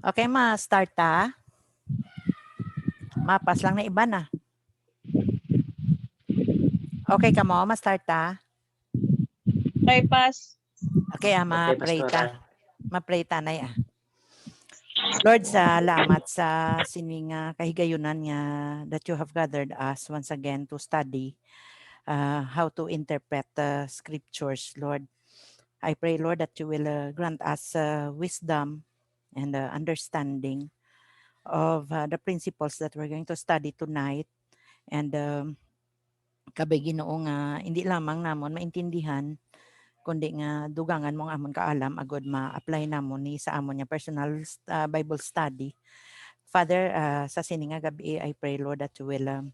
Okay, ma-start ta. Mapas lang na iba na. Okay ka mo, ma-start ta. Okay, pass. Okay, ma-pray ta. Pastora. Ma-pray ta na ya. Lord, salamat sa sining kahigayunan nga that you have gathered us once again to study how to interpret the scriptures, Lord. I pray, Lord, that you will grant us wisdom and understanding of the principles that we're going to study tonight. And kabay Ginoo nga hindi lamang namon maintindihan kundi nga dugangan mo nga amon kaalam agod ma-apply namon ni sa amon nga personal Bible study. Father, sa sini nga gabi I pray, Lord, that you will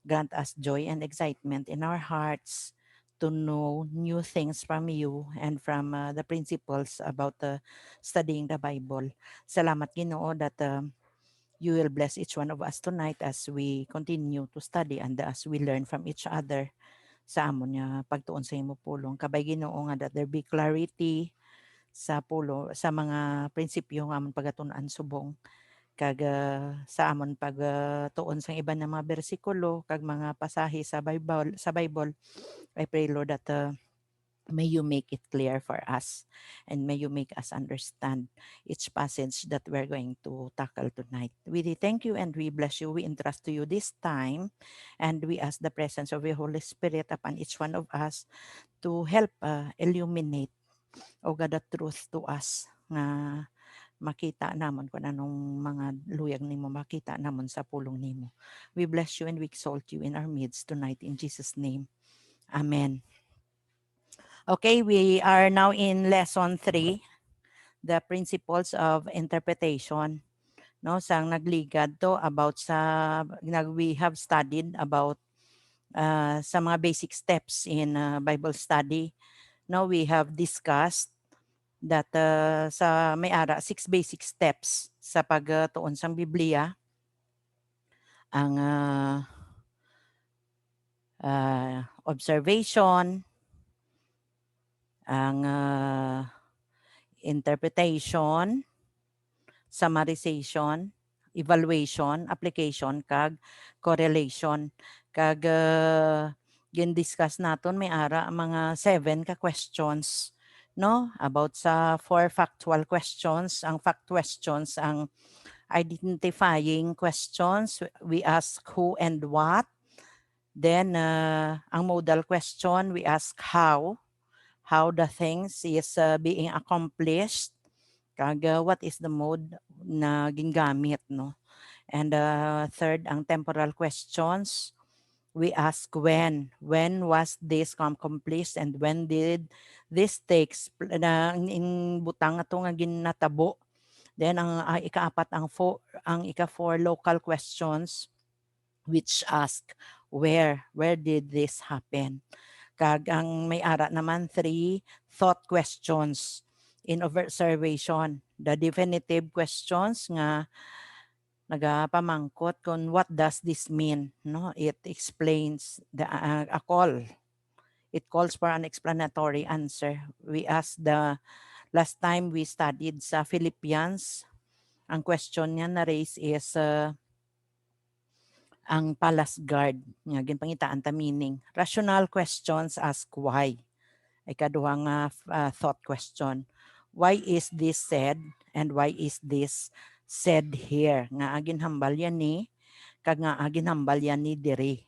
grant us joy and excitement in our hearts to know new things from you and from the principles about studying the Bible. Salamat Ginoo that you will bless each one of us tonight as we continue to study and as we learn from each other sa amon nga pagtuon sa imo pulong. Kabay Ginoo nga that there be clarity sa pulo sa mga prinsipyo nga amon pagatun-an subong kag sa amon pagtuon sa iban nga mga bersikulo kag mga pasahe sa Bible. I pray, Lord, that may you make it clear for us and may you make us understand each passage that we're going to tackle tonight. We thank you and we bless you. We entrust to you this time and we ask the presence of your Holy Spirit upon each one of us to help illuminate, O God, the truth to us nga makita namon kung anong mga luyag nimo makita namon sa pulong nimo. We bless you and we exalt you in our midst tonight in Jesus' name. Amen. Okay, we are now in lesson 3, the principles of interpretation. No, sang nagligad to about we have studied about sa mga basic steps in Bible study. Now we have discussed that sa may ara 6 basic steps sa pagtuon sang Biblia. Ang observation, ang interpretation, summarization, evaluation, application, kag correlation. Kag gin-discuss naton may ara mga 7 ka questions, no, about sa 4 factual questions. Ang fact questions ang identifying questions, we ask who and what. Then ang modal question, we ask how the things is being accomplished. Kag what is the mode na gingamit, no? And third, ang temporal questions, we ask when was this accomplished and when did this takes na in butang ato nga ginatabo. Then ang ikaapat ang ika-4 local questions which ask where did this happen. Kag ang may ara naman 3 thought questions in observation, the definitive questions nga nagapamangkot kung what does this mean, no? It explains the a call. It calls for an explanatory answer. We asked the last time we studied sa Philippians, ang question niya na raise is ang palace guard nga ginpangitaan ta meaning. Rational questions ask why. Ay kaduha nga thought question. Why is this said and why is this said here? Nga agin hambal yan ni kag nga agin hambal yan ni diri.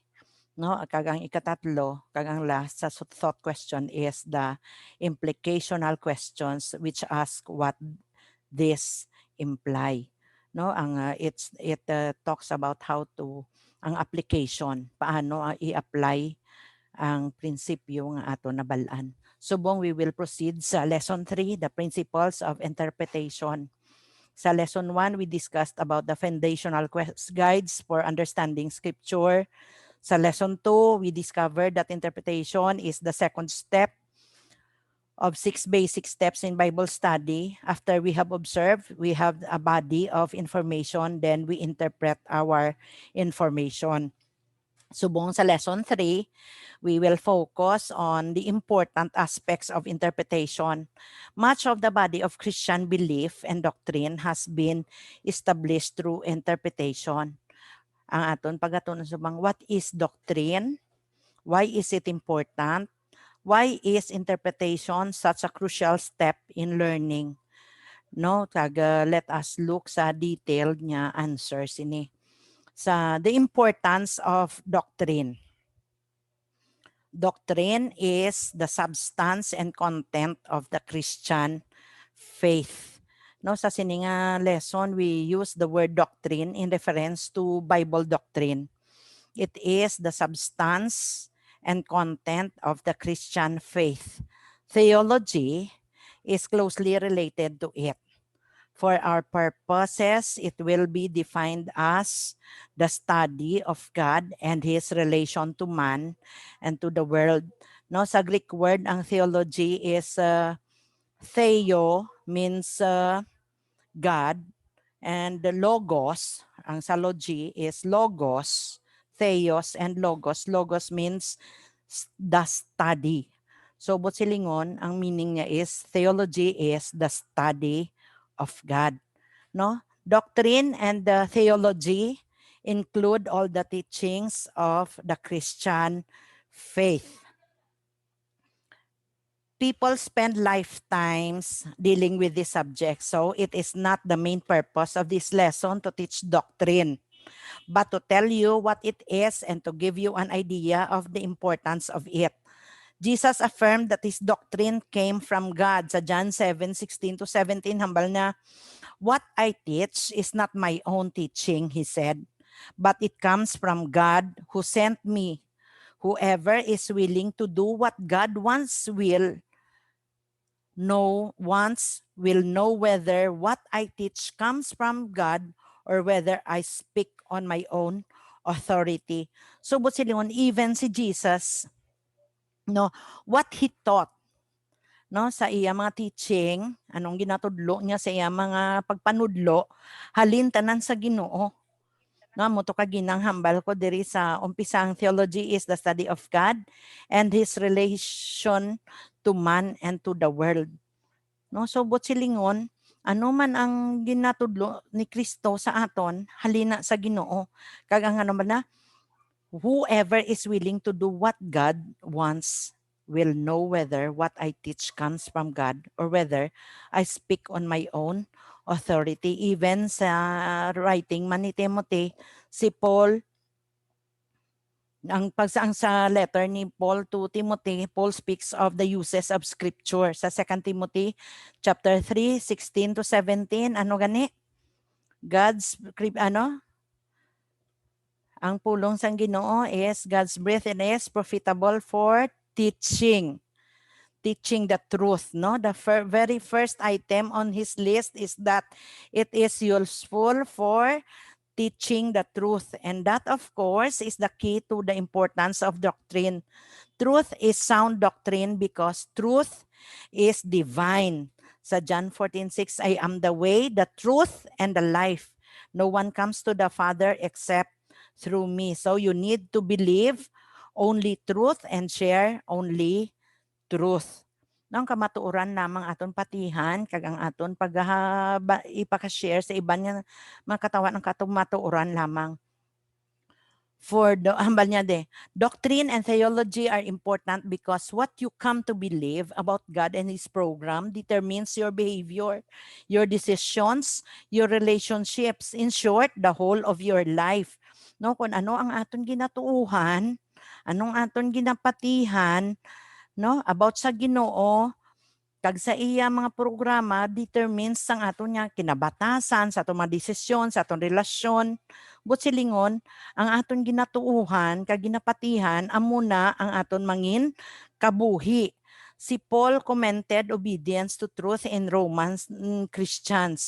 No, kag ang ikatatlo, kag ang last sa thought question is the implicational questions which ask what this imply. No, ang it talks about how to ang application, paano i-apply ang prinsipyo nga ato nabalaan. Subong we will proceed sa lesson 3, the principles of interpretation. Sa lesson 1, we discussed about the foundational guides for understanding scripture. Sa lesson 2, we discovered that interpretation is the second step of 6 basic steps in Bible study. After we have observed, we have a body of information, then we interpret our information. Subong sa lesson 3, we will focus on the important aspects of interpretation. Much of the body of Christian belief and doctrine has been established through interpretation. Ang aton pagatunon subang, what is doctrine? Why is it important? Why is interpretation such a crucial step in learning? No, let us look sa detailed niya answers ini. Sa the importance of doctrine. Doctrine is the substance and content of the Christian faith. No, sa sininga lesson, we use the word doctrine in reference to Bible doctrine. It is the substance and content of the Christian faith. Theology is closely related to it. For our purposes, it will be defined as the study of God and His relation to man and to the world. No, sa Greek word, ang theology is theo, means God, and the logos, ang sa logy is logos, theos, and logos. Logos means the study. So, silingon, ang meaning niya is, theology is the study of God. No? Doctrine and the theology include all the teachings of the Christian faith. People spend lifetimes dealing with this subject, so it is not the main purpose of this lesson to teach doctrine, but to tell you what it is and to give you an idea of the importance of it. Jesus affirmed that his doctrine came from God. Sa John 7:16-17, hambal na, what I teach is not my own teaching, he said, but it comes from God who sent me. Whoever is willing to do what God will know whether what I teach comes from God or whether I speak on my own authority. So, silingon, even si Jesus, no, what he taught, no, sa iya mga teaching, anong ginatudlo niya sa iya mga pagpanudlo, halin tanan sa Ginoo. No, mo to kaginang hambal ko diri sa umpisang, theology is the study of God and His relation to man and to the world. No, so silingon, ano man ang ginatudlo ni Kristo sa aton, halina sa Ginoo. Kag ang ano man na, whoever is willing to do what God wants will know whether what I teach comes from God or whether I speak on my own authority. Even sa writing man ni Timothy, si Paul, ang sa letter ni Paul to Timothy, Paul speaks of the uses of scripture. Sa 2 Timothy chapter 3, 16-17, ano gani? God's, ang pulong sang Ginoo is God's breath and is profitable for teaching the truth, no? The very first item on his list is that it is useful for teaching the truth, and that of course is the key to the importance of doctrine. Truth is sound doctrine because truth is divine. Sa John 14:6, I am the way, the truth, and the life. No one comes to the Father except through me. So you need to believe only truth and share only truth. Nang kamatuoran namang aton patihan, kag ang aton ipaka-share sa iban nga mga katawan ang katumatuoran lamang. For the hambal niya doctrine and theology are important because what you come to believe about God and His program determines your behavior, your decisions, your relationships, in short, the whole of your life. No, kung ano ang aton ginatuuhan, anong aton ginapatihan, no, about sa Ginoo, kag sa iya mga programa determines sang aton nga kinabatasan, sa aton mga desisyon, sa aton relasyon. Silingon, ang aton ginatuuhan kag ginapatihan amo na ang aton mangin kabuhi. Si Paul commented obedience to truth in Romans Christians.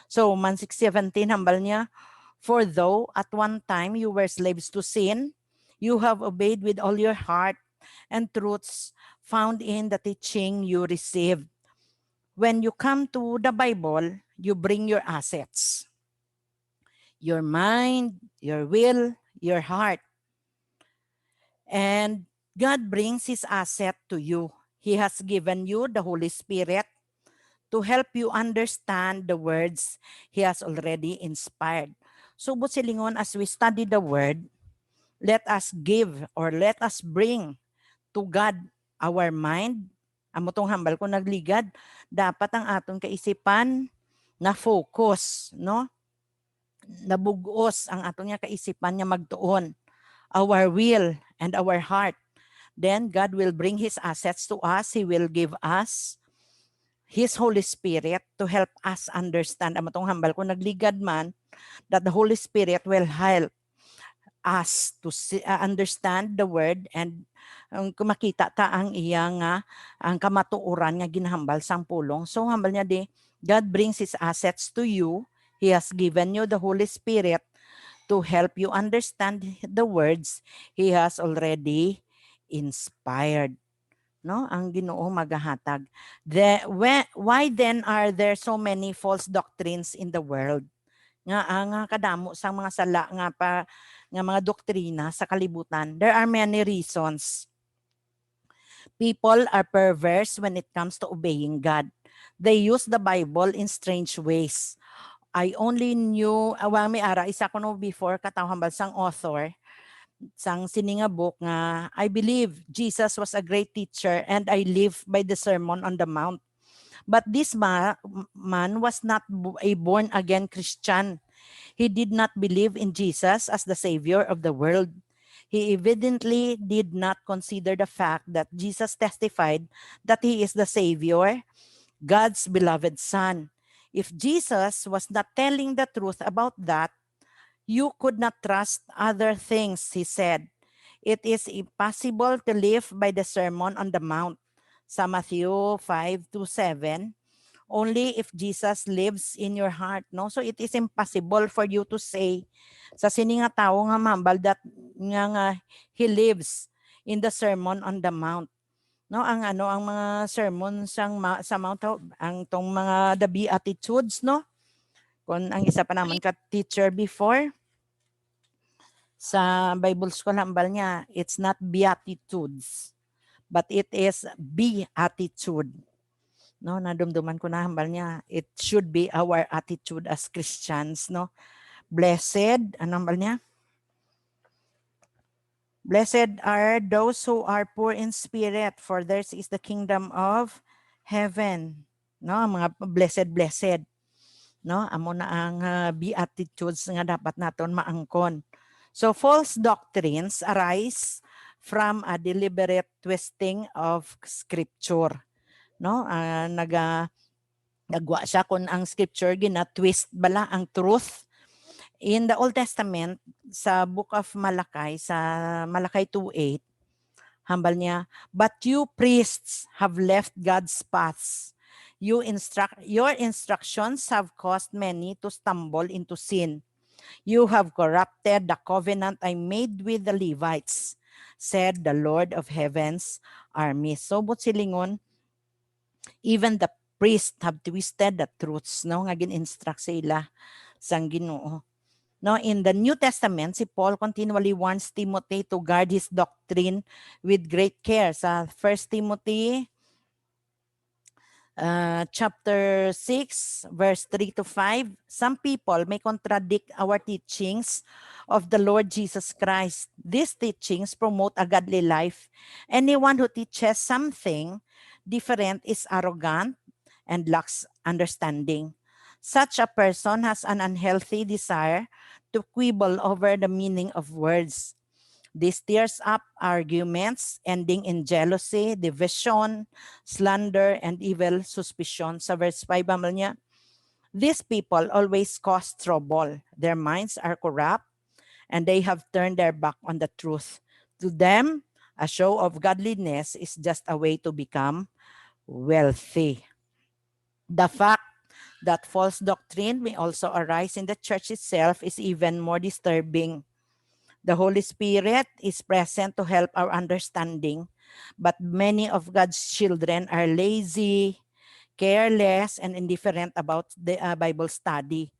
So Romans 6:17, hambal niya, for though at one time you were slaves to sin, you have obeyed with all your heart and truths found in the teaching you received. When you come to the Bible, you bring your assets. Your mind, your will, your heart. And God brings His asset to you. He has given you the Holy Spirit to help you understand the words He has already inspired. So, silingon, as we study the Word, let us give or let us bring to God our mind. Amo tong hambal ko nagligad, dapat ang aton kaisipan na focus, no? Nabugos ang aton nga kaisipan nga magtuon. Our will and our heart. Then God will bring His assets to us. He will give us His Holy Spirit to help us understand. Amo tong hambal ko nagligad man, that the Holy Spirit will help us to understand the word and makita ta ang iyang ang kamatuoran nga ginhambal sang pulong. So hambal niya di, God brings His assets to you. He has given you the Holy Spirit to help you understand the words He has already inspired. No, ang Ginoo magahatag. Why then are there so many false doctrines in the world? Nga kadamo sang mga sala nga mga doktrina sa kalibutan. There are many reasons. People are perverse when it comes to obeying God. They use the Bible in strange ways. I only knew, awang may ara, isa ko no before, katawhambal sang author, sang sininga book nga, I believe Jesus was a great teacher and I live by the Sermon on the Mount. But this man was not a born-again Christian. He did not believe in Jesus as the Savior of the world. He evidently did not consider the fact that Jesus testified that He is the Savior, God's beloved Son. If Jesus was not telling the truth about that, you could not trust other things He said. It is impossible to live by the Sermon on the Mount. Sa Matthew 5-7, only if Jesus lives in your heart, no? So it is impossible for you to say sa sininga tao nga mambal that nga He lives in the Sermon on the Mount. No, ang mga sermon sa Mount, ang tong mga the Beatitudes, no? Kung ang isa pa naman ka teacher before sa Bible school hambal niya, it's not Beatitudes, but it is Beatitude. No, nadumduman ko na hambal niya, it should be our attitude as Christians, no? Blessed, ano hambal niya? Blessed are those who are poor in spirit, for theirs is the kingdom of heaven. No, mga blessed. No, amo na ang beatitudes nga dapat naton maangkon. So false doctrines arise from a deliberate twisting of scripture. No, nagwa siya kung ang scripture gina-twist bala ang truth. In the Old Testament, sa Book of Malachi, sa Malachi 2:8, hambal niya, but you priests have left God's paths. Your instructions have caused many to stumble into sin. You have corrupted the covenant I made with the Levites, said the Lord of Heaven's armies. So, silingon, even the priests have twisted the truths, no? Nga gin-instruct sila sang Ginoo. No, in the New Testament, si Paul continually warns Timothy to guard his doctrine with great care. Sa 1 Timothy chapter 6, verse 3-5, some people may contradict our teachings of the Lord Jesus Christ. These teachings promote a godly life. Anyone who teaches something different is arrogant and lacks understanding. Such a person has an unhealthy desire to quibble over the meaning of words. This stirs up arguments ending in jealousy, division, slander, and evil suspicion. Sa verse 5, niya, these people always cause trouble. Their minds are corrupt, and they have turned their back on the truth. To them, a show of godliness is just a way to become wealthy. The fact that false doctrine may also arise in the church itself is even more disturbing. The Holy Spirit is present to help our understanding, but many of God's children are lazy, careless, and indifferent about the Bible study.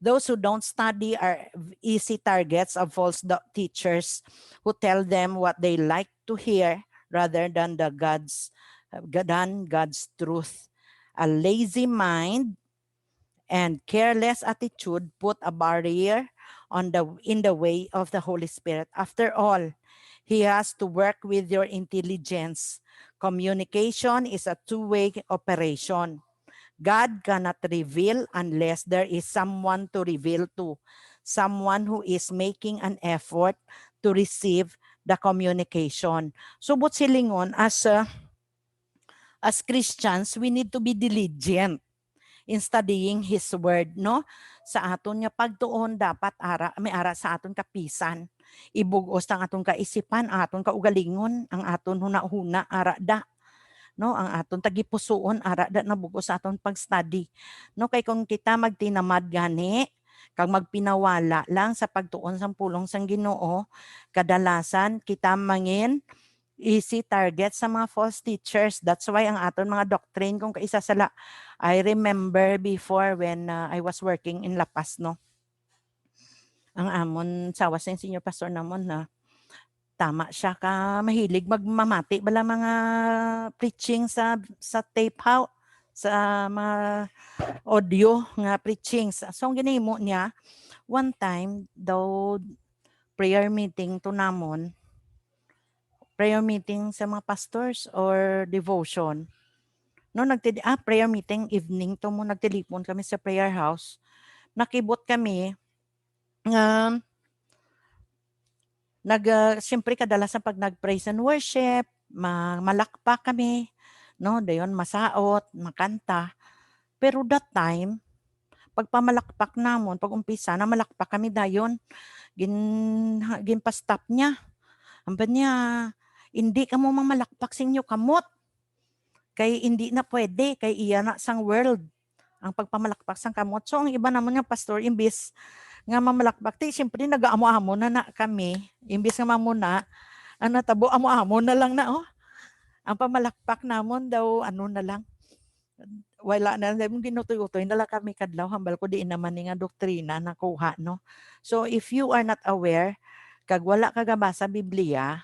Those who don't study are easy targets of false teachers who tell them what they like to hear rather than God's truth. A lazy mind and careless attitude put a barrier in the way of the Holy Spirit. After all, He has to work with your intelligence. Communication is a two-way operation. God cannot reveal unless there is someone to reveal to, someone who is making an effort to receive the communication. So, but silingon, as Christians, we need to be diligent in studying His Word, no? Sa aton nga pagtuon, dapat may ara sa aton kapisan. Ibugos ang aton kaisipan, ang aton kaugalingon, ang aton huna-huna, ara da. No, ang aton tagipusoon ara da nabugos sa aton pag-study. No, kay kung kita magtinamad gani, kag magpinawala lang sa pagtuon sa pulong sang Ginoo, kadalasan kita mangin easy target sa mga false teachers. That's why ang aton mga doctrine kung kaisa sala, I remember before when I was working in La Paz, no. Ang amon sawa sa senior pastor namon na tama siya ka mahilig magmamati bala mga preaching sa tape house, sa mga audio nga preaching. So ang ginahimo niya, one time daw prayer meeting to namon, prayer meeting sa mga pastors or devotion. No, prayer meeting evening to mo, nagtelepon kami sa prayer house. Nakibot kami nga siyempre kadalasan pag nag-praise and worship, malakpak kami, no? Dayon masaot, makanta. Pero that time, pag pamalakpak namon, pag umpisa na malakpak kami dayon, ginpa-stop niya. Amba niya, hindi ka mo mamalakpak sinyo kamot. Kay hindi na pwede, kay iya na sang world ang pagpamalakpak sang kamot. So ang iba naman nga pastor, imbis nga mamalakpak, siyempre nag-aamo-amo na kami. Imbis nga mamuna, ang natabo, amo-amo na lang na, oh. Ang pamalakpak namon daw, ano na lang, wala na, ginutoy-utoy na lang kami kadlaw, hambal ko di naman nga doktrina nakuha, no. So if you are not aware, kag wala ka gabasa Biblia,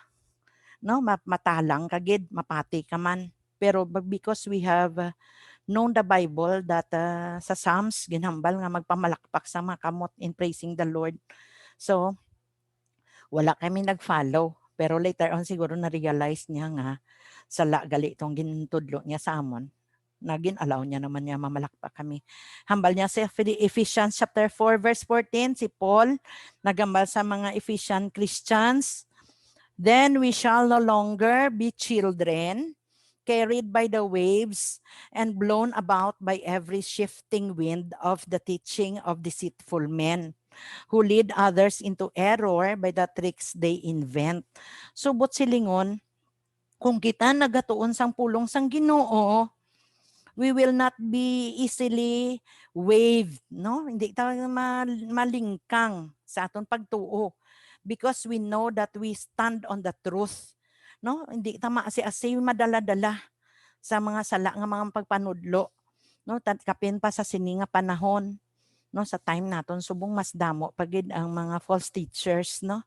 no, matalang kagid, mapati ka man. Pero because we have known the Bible that sa Psalms, ginhambal nga magpamalakpak sa mga kamot in praising the Lord. So, wala kami nag-follow. Pero later on siguro na-realize niya nga sala gali itong gintudlo niya sa amon. Nagin-allow niya naman niya mamalakpak kami. Hambal niya sa Ephesians chapter 4 verse 14, si Paul nagambal sa mga Ephesian Christians. Then we shall no longer be children, carried by the waves and blown about by every shifting wind of the teaching of deceitful men who lead others into error by the tricks they invent. So, but silingon, kung kita nagatuon sang pulong sang Ginoo, we will not be easily waved, no? Hindi tayo malingkang sa aton pagtuo because we know that we stand on the truth. No, hindi ta maasi-asi madala-dala sa mga sala nga mga pagpanudlo, no, kapin pa sa sini nga panahon, no, sa time naton subong mas damo pagid ang mga false teachers, no,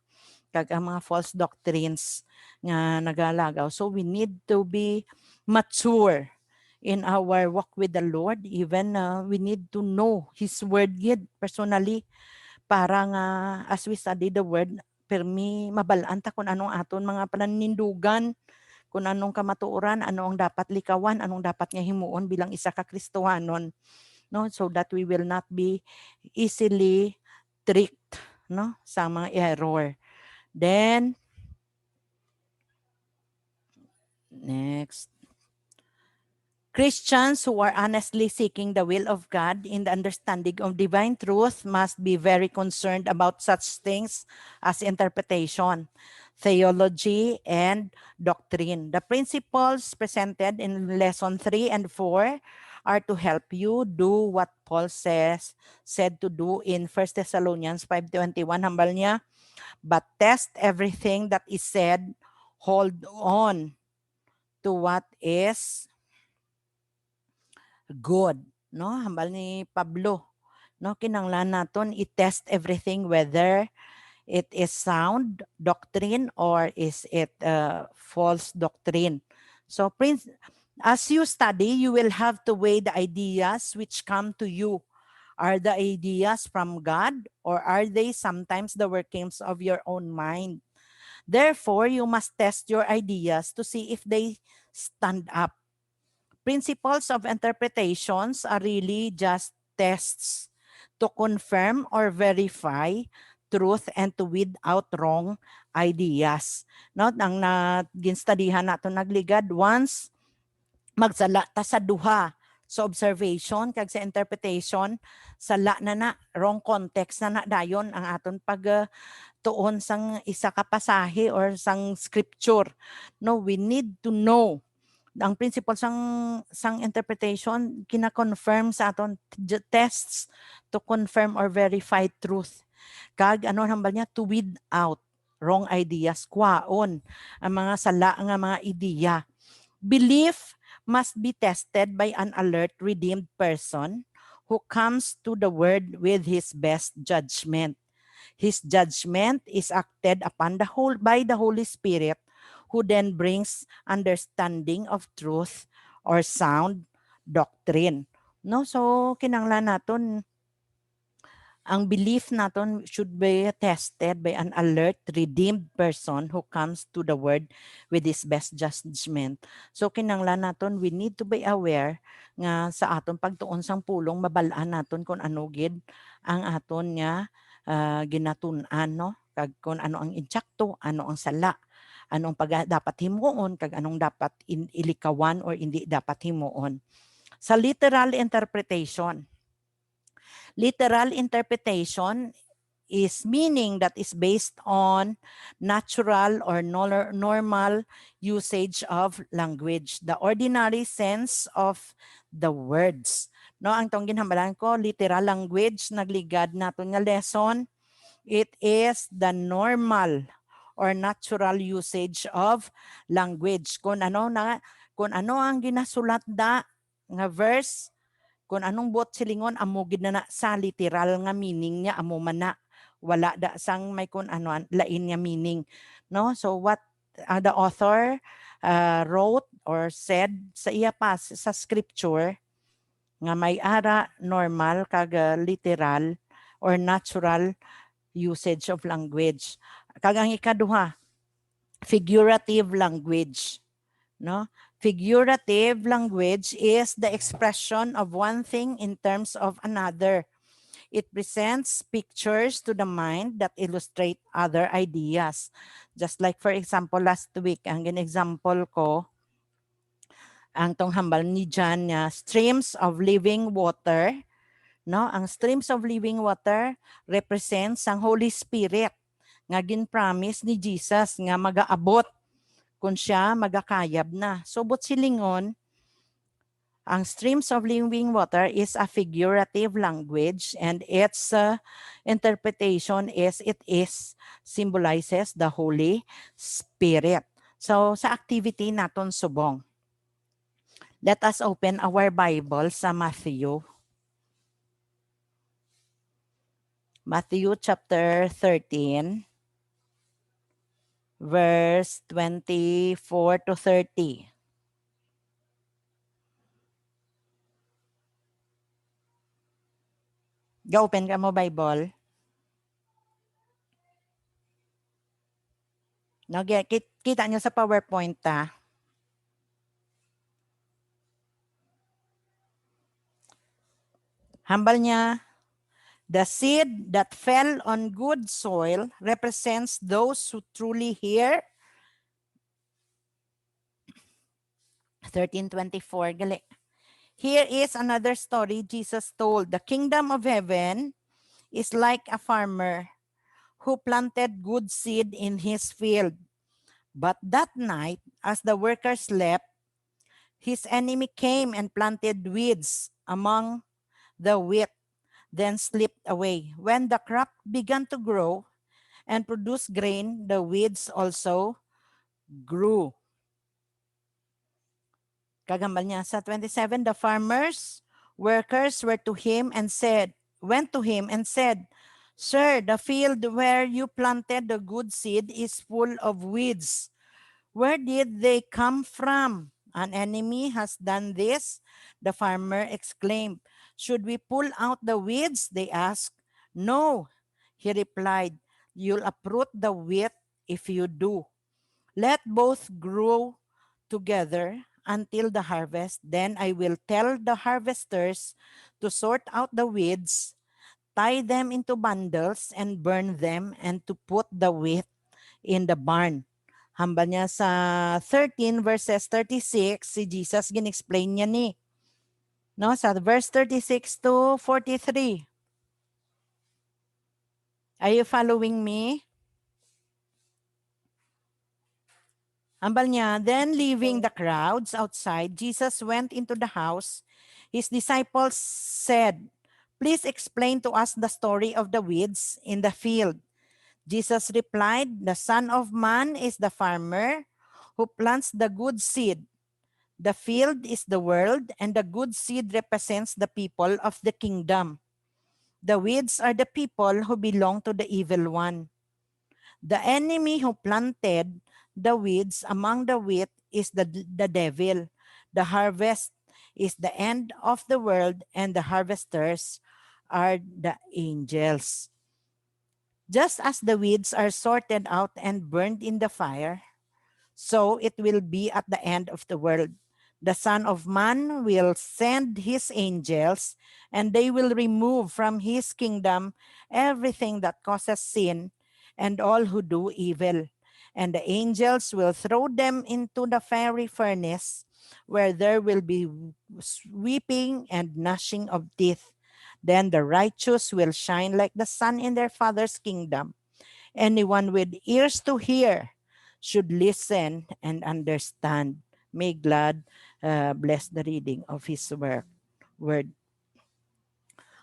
kag ang mga false doctrines nga nagalagaw. So we need to be mature in our walk with the Lord. Even we need to know His word gid personally para nga as we study the word, permi mabalaan ta kung anong aton mga pananindugan, kung anong kamatuoran, ano ang dapat likawan, anong dapat nga himuon bilang isa ka Kristohanon, no, so that we will not be easily tricked, no, sa mga error. Then next, Christians who are honestly seeking the will of God in the understanding of divine truth must be very concerned about such things as interpretation, theology, and doctrine. The principles presented in lesson 3 and 4 are to help you do what Paul said to do in 1 Thessalonians 5:21. Hambal niya, but test everything that is said, hold on to what is good, no? Hambal ni Pablo No, kinanglan naton i-test everything whether it is sound doctrine or is it false doctrine. So as you study, you will have to weigh the ideas which come to you. Are the ideas from God, or are they sometimes the workings of your own mind? Therefore, you must test your ideas to see if they stand up. Principles of interpretations are really just tests to confirm or verify truth and to weed out wrong ideas. No, ang ginstudihan nato nagligad once magsala ta sa duha sa observation kag sa interpretation, sala na wrong context na dayon ang aton pag tuon sang isa ka pasahe or sang scripture. No, we need to know ang principle sang interpretation kina-confirm sa aton tests to confirm or verify truth. Kag ano hambal niya, to weed out wrong ideas, kwaon ang mga sala nga mga ideya. Belief must be tested by an alert, redeemed person who comes to the word with his best judgment. His judgment is acted upon by the Holy Spirit, who then brings understanding of truth or sound doctrine. No, so kinanglan naton ang belief naton should be tested by an alert, redeemed person who comes to the word with his best judgment. So kinanglan naton we need to be aware nga sa aton pagtuon sang pulong mabalaan naton kung ano gid ang aton nga ginatun-an, no? Kag kung ano ang insakto, ano ang sala, anong dapat himuon kag anong dapat ilikawan or hindi dapat himuon. Sa literal interpretation, literal interpretation is meaning that is based on natural or normal usage of language, the ordinary sense of the words. No, ang tong ginhambalan ko, literal language, nagligad naton nga lesson, it is the normal or natural usage of language. Kung ano ang ginasulat nga verse, kung anong buot silingon, amo gid na sa literal nga meaning niya, amo man na. Wala da sang may kung ano lain nga meaning. No? So what the author wrote or said sa iya pa sa scripture nga may ara normal kag literal or natural usage of language. Kag ang ikaduha, figurative language. No? Figurative language is the expression of one thing in terms of another. It presents pictures to the mind that illustrate other ideas. Just like for example, last week, ang example ko, ang tong hambal ni John niya, streams of living water. No? Ang streams of living water represents ang Holy Spirit nga gin-promise ni Jesus nga magaabot kung siya magakayab na. So, but silingon, ang streams of living water is a figurative language and its interpretation is it symbolizes the Holy Spirit. So, sa activity naton subong, let us open our Bible sa Matthew. Matthew chapter 13. Verse 24 to 30. Ga-open ka mo Bible. No, kita nyo sa PowerPoint ta. Hambal niya, the seed that fell on good soil represents those who truly hear. 13:24, gali. Here is another story Jesus told. The kingdom of heaven is like a farmer who planted good seed in his field. But that night, as the workers slept, his enemy came and planted weeds among the wheat, then slipped away. When the crop began to grow and produce grain, the weeds also grew. Kagambal niya sa 27, the farmers, workers were to him and said, went to him and said, Sir, the field where you planted the good seed is full of weeds. Where did they come from? An enemy has done this, the farmer exclaimed. Should we pull out the weeds? They asked. No, he replied. You'll uproot the wheat if you do. Let both grow together until the harvest. Then I will tell the harvesters to sort out the weeds, tie them into bundles, and burn them, and to put the wheat in the barn. Hamba niya sa 13 verses 36, si Jesus gin-explain niya ni. No, sa verse 36 to 43. Are you following me? Hambal niya, then leaving the crowds outside, Jesus went into the house. His disciples said, Please explain to us the story of the weeds in the field. Jesus replied, The Son of Man is the farmer who plants the good seed. The field is the world, and the good seed represents the people of the kingdom. The weeds are the people who belong to the evil one. The enemy who planted the weeds among the wheat is the devil. The harvest is the end of the world, and the harvesters are the angels. Just as the weeds are sorted out and burned in the fire, so it will be at the end of the world. The Son of Man will send his angels, and they will remove from his kingdom everything that causes sin and all who do evil. And the angels will throw them into the fiery furnace, where there will be weeping and gnashing of teeth. Then the righteous will shine like the sun in their Father's kingdom. Anyone with ears to hear should listen and understand. May God bless the reading of His word.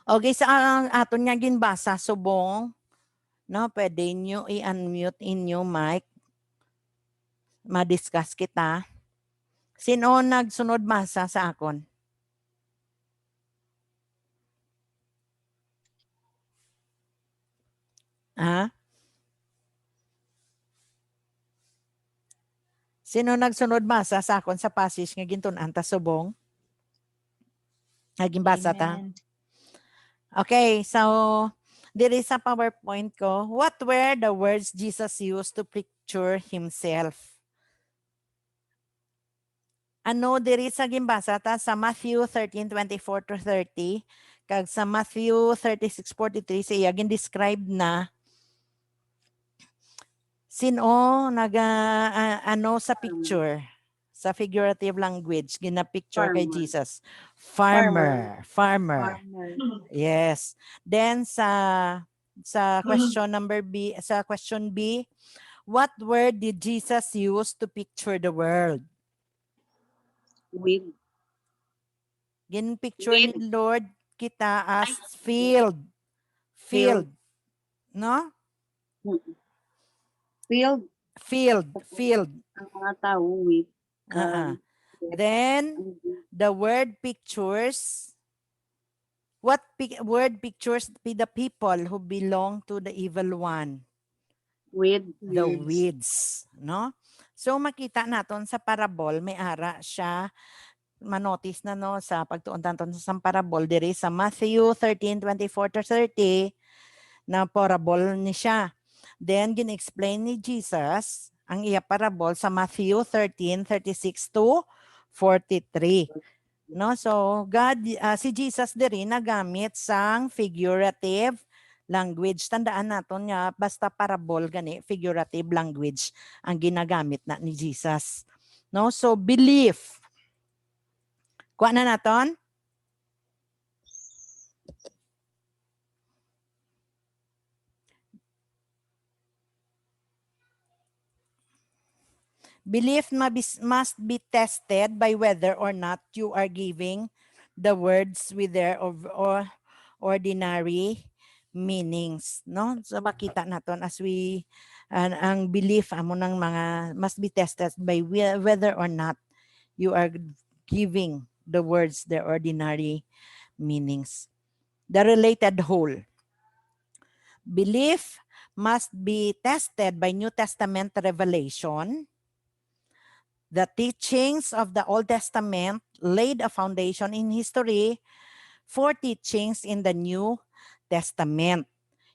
Okay, sa aton nga ginbasa, subong, no, pwede nyo i-unmute inyo mic. Ma-discuss kita. Sino nagsunod masa sa akon? Ha? Sino nagsunod masa sa akon sa passage nga gintunan ta subong? Naging basa ta? Amen. Okay, so there is a PowerPoint ko. What were the words Jesus used to picture himself? Ano diri sa gimbasa ta sa Matthew 13:24 to 30 kag sa Matthew 36:43 siya gin-describe na sino ano sa picture sa figurative language gina-picture kay Jesus. Farmer. Yes. Then sa question number B, sa question B, what word did Jesus use to picture the world? With Gin-picture ni Lord kita as field. No? Field. Ang mga tao with. Then the word pictures. What word pictures the people who belong to the evil one? With The weeds, no? So makita naton sa parable may ara siya manotice na no sa pagtuon tanton sa parable diri sa Matthew 13:24 to 30 na parable ni siya. Then gin-explain ni Jesus ang iya parable sa Matthew 13:36 to 43. No, so God si Jesus diri nagamit sang figurative language. Tandaan naton nga basta parable gani figurative language ang ginagamit na ni Jesus. No, so belief. Kuha na naton? Belief must be tested by whether or not you are giving the words with their or ordinary meanings, no? So makita naton as we ang belief amo ng mga must be tested by whether or not you are giving the words their ordinary meanings. the related whole. Belief must be tested by New Testament revelation. The teachings of the Old Testament laid a foundation in history for teachings in the New Testament.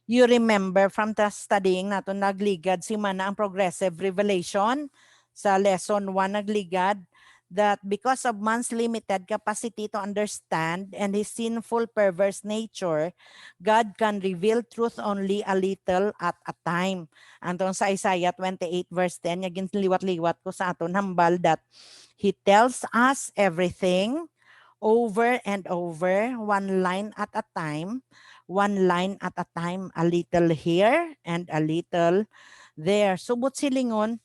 You remember from the studying natin, nagligad si Mana ang progressive revelation. Sa lesson 1 nagligad that because of man's limited capacity to understand and his sinful perverse nature, God can reveal truth only a little at a time. Antong sa Isaiah 28 verse 10, yagin liwat-liwat ko sa aton hambal that He tells us everything over and over, one line at a time, a little here and a little there. Subot silingon,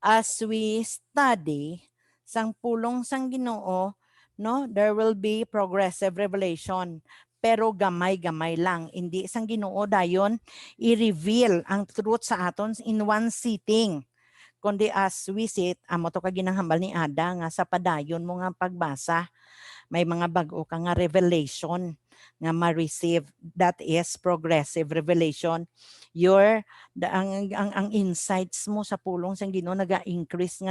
as we study sang pulong sang Ginoo, no, there will be progressive revelation. Pero gamay-gamay lang. Hindi sang Ginoo dayon i-reveal ang truth sa aton in one sitting. Kundi as we sit, amo to ka ginahambal ni Ada nga sa padayon mo nga pagbasa, may mga bago ka nga revelation nga ma-receive. That is progressive revelation. Ang insights mo sa pulong sang Ginoo nag-increase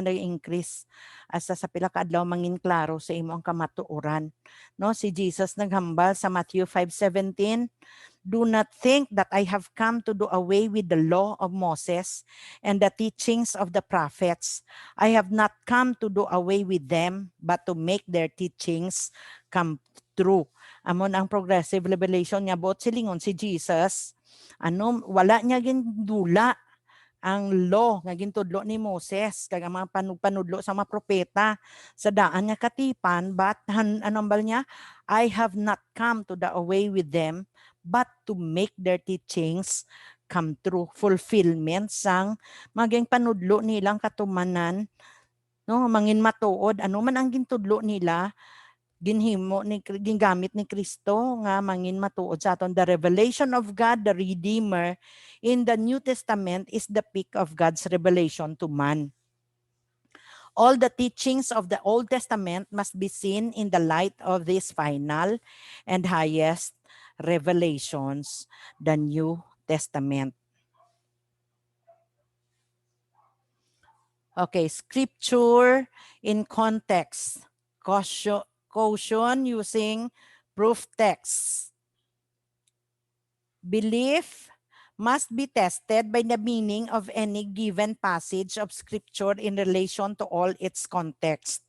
asa sa pila ka adlaw mangin klaro sa imo ang kamatuoran. No, si Jesus naghambal sa Matthew 5:17, do not think that I have come to do away with the law of Moses and the teachings of the prophets. I have not come to do away with them, but to make their teachings come true. Amon ang progressive revelation niya, bot silingon si Jesus, wala niya gindula ang law nga gintudlo ni Moses kag mga panudlo sa mga propeta sa daan niya katipan, but anong niya, I have not come to do away with them but to make their teachings come true. Fulfillment sang maging panudlo nilang katumanan, no, mangin matuod ano man ang gintudlo nila, ginhimo ni gingamit ni Kristo nga mangin matuod sa aton. The revelation of God the Redeemer in the New Testament is the peak of God's revelation to man. All the teachings of the Old Testament must be seen in the light of this final and highest revelations, the New Testament. Okay, scripture in context. Caution using proof texts. Belief must be tested by the meaning of any given passage of scripture in relation to all its context.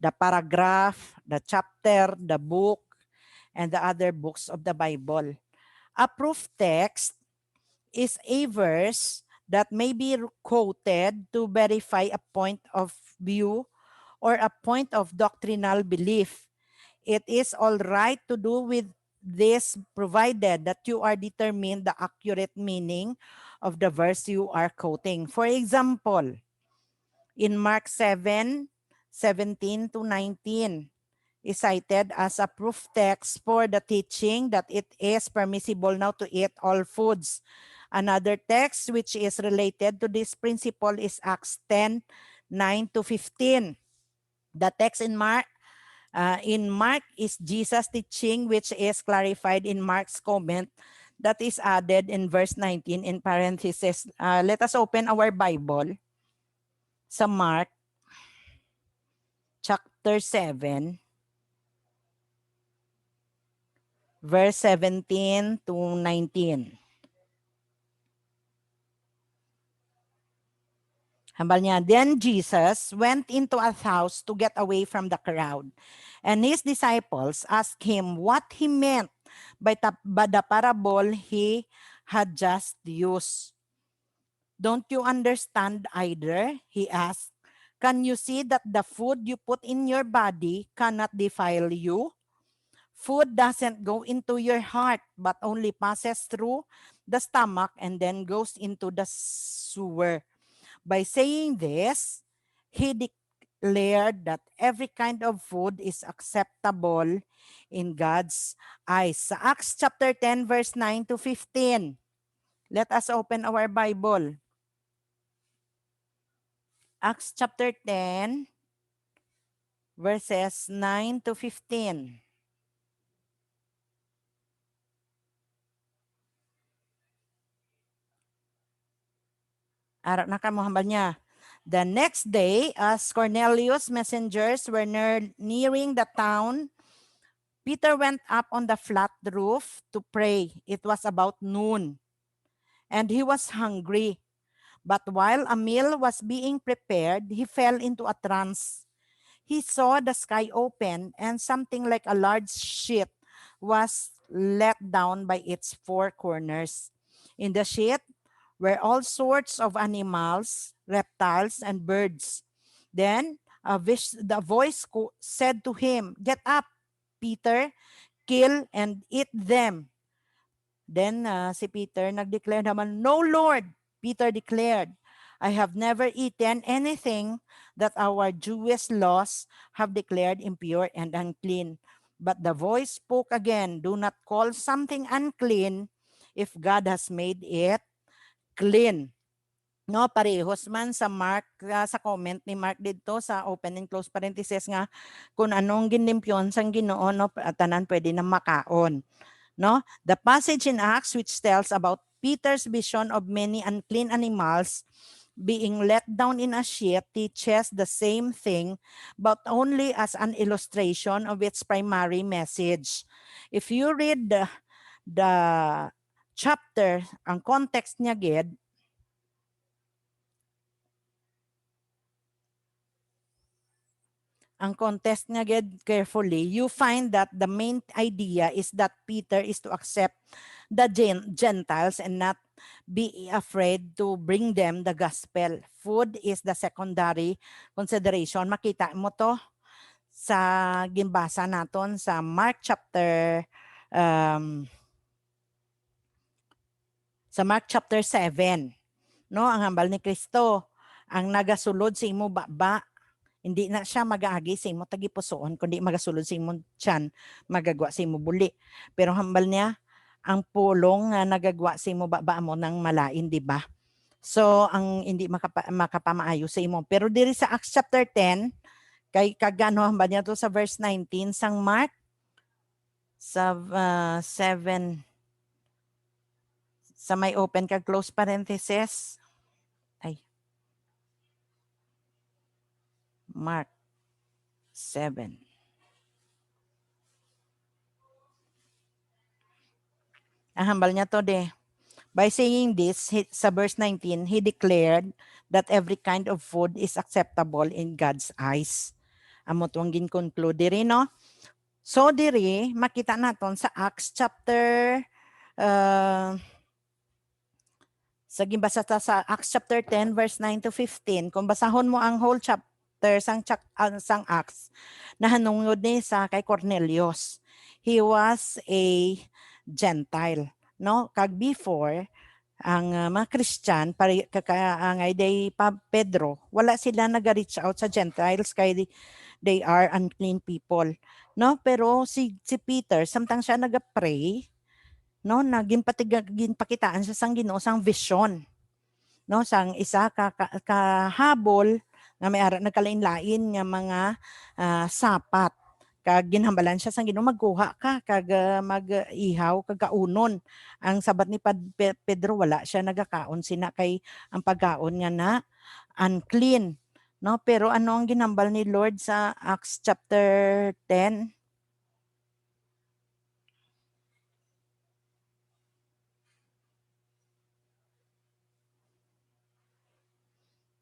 The paragraph, the chapter, the book, and the other books of the Bible. A proof text is a verse that may be quoted to verify a point of view or a point of doctrinal belief. It is all right to do with this provided that you are determined the accurate meaning of the verse you are quoting. For example, in Mark 7:17 to 19, is cited as a proof text for the teaching that it is permissible now to eat all foods. Another text which is related to this principle is Acts 10:9 to 15. The text in Mark is Jesus' teaching, which is clarified in Mark's comment that is added in verse 19 in parentheses. Let us open our Bible sa Mark chapter 7, verse 17 to 19. Hambal niya, then Jesus went into a house to get away from the crowd. And his disciples asked him what he meant by the parable he had just used. Don't you understand either? He asked. Can you see that the food you put in your body cannot defile you? Food doesn't go into your heart, but only passes through the stomach and then goes into the sewer. By saying this, he declared that every kind of food is acceptable in God's eyes. Sa Acts chapter 10, verse 9 to 15. Let us open our Bible. Acts chapter 10, verses 9 to 15. Ara na ka mo hambal niya. The next day, as Cornelius' messengers were nearing the town, Peter went up on the flat roof to pray. It was about noon, and he was hungry. But while a meal was being prepared, he fell into a trance. He saw the sky open, and something like a large sheet was let down by its four corners. In the sheet were all sorts of animals, reptiles, and birds. Then the voice said to him, "Get up, Peter, kill and eat them." Then si Peter nag-declare naman, "No, Lord," Peter declared, "I have never eaten anything that our Jewish laws have declared impure and unclean." But the voice spoke again, "Do not call something unclean if God has made it clean." No, parehos man sa Mark, sa comment ni Mark dito sa open and close parenthesis nga kung anong ginlimpyon sang Ginoo no tanan pwede na makaon. No? The passage in Acts which tells about Peter's vision of many unclean animals being let down in a sheet teaches the same thing but only as an illustration of its primary message. If you read the chapter, ang context niya gid, ang context niya gid carefully, you find that the main idea is that Peter is to accept the Gentiles and not be afraid to bring them the gospel. Food is the secondary consideration. Makita mo to sa gimbasa naton sa Mark chapter 7. No, ang hambal ni Kristo, ang nagasulod sa imo baba, hindi na siya mag-aagi sa imo tagipusoon, kundi magasulod sa imo tiyan, magagwa sa imo buli. Pero hambal niya, ang pulong nga nagagwa sa imo baba mo ng malain, di ba? So, ang hindi makapamaayo sa imo. Pero diri sa Acts chapter 10, kay kagano hambal niya to sa verse 19 sang Mark sa 7 sa may open kag close parenthesis. Mark 7. Ang hambal niya to de. By saying this, sa verse 19, he declared that every kind of food is acceptable in God's eyes. Amo tuwang gin-conclude diri, no? So diri, makita naton sa Acts chapter sa gimbasa sa Acts chapter 10 verse 9 to 15. Kung basahon mo ang whole chapter sang Acts, nahanungod ni sa kay Cornelius. He was a Gentile, no? Kag before ang mga Christian kakangay day pa Pedro, wala sila nag-reach out sa Gentiles kay they are unclean people, no? Pero si Peter samtang siya nag-pray, no, ginpakitaan siya sang Ginoo sang vision, no, sang isa kahabol nga may ara nagkalain-lain nga mga sapat kag ginhambalan siya sang Ginoo, magkuha ka kag mag-ihaw kag kaunon. Ang sabat ni Pedro wala siya nagakaon sina kay ang pagkaon nga na unclean, no? Pero ano ang ginhambal ni Lord sa Acts chapter 10?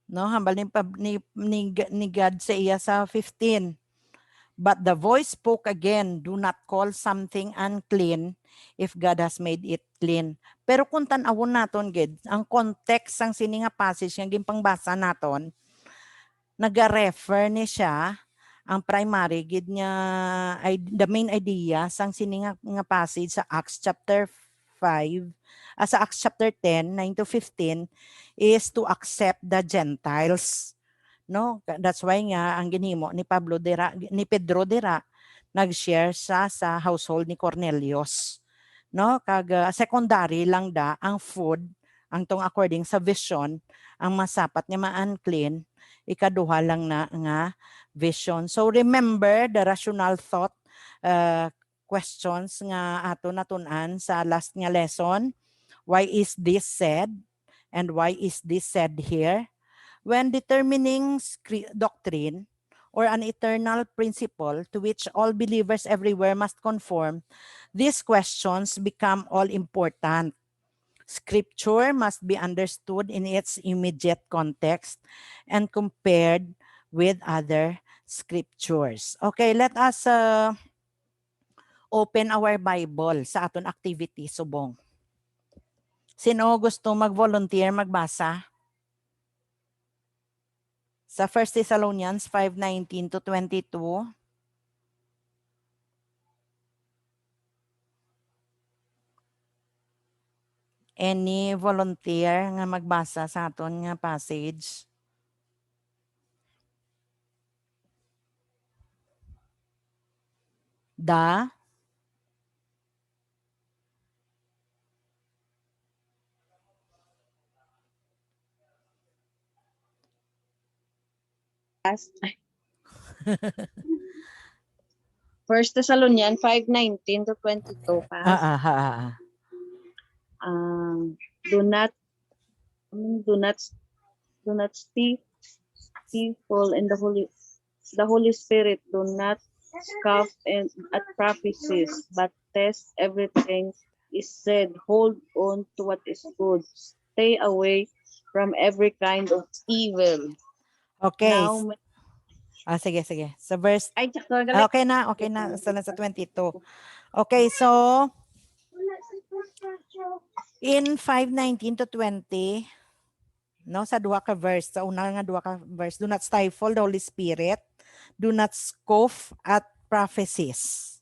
No, hambal ni God sa iya sa 15. But the voice spoke again, "Do not call something unclean if God has made it clean." Pero kung tan-awon naton gid, ang context sang sini nga passage nga ginpangbasa naton, naga-refer ni siya ang primary gid niya the main idea sang sini nga passage sa Acts chapter 5 sa Acts chapter 10 9 to 15 is to accept the Gentiles, no? That's why nga ang ginhimo ni Pedro dira nag-share sa household ni Cornelius, no? Kag secondary lang da ang food ang tong according sa vision ang masapat nga ma-unclean, ikaduha lang na nga vision. So remember the rational thought questions nga ato natun-an sa last nga lesson. Why is this said? And why is this said here? When determining doctrine or an eternal principle to which all believers everywhere must conform, these questions become all important. Scripture must be understood in its immediate context and compared with other scriptures. Okay, let us open our Bible sa aton activity subong. Sino gusto mag-volunteer magbasa? Sa 1 Thessalonians 5:19 to 22. Any volunteer nga magbasa sa aton nga passage? Da? Pass. 1 Thessalonians 5:19 to 22. Pass. Do not stifle in the Holy Spirit. Do not scoff at prophecies, but test everything is said. Hold on to what is good. Stay away from every kind of evil. Okay. Now, Sige. Sa verse, ay, tsaka galit. okay na. Sa 22. Okay, so, in 5:19 to 20, no, sa duha ka verse, sa una nga duha ka verse, do not stifle the Holy Spirit, do not scoff at prophecies.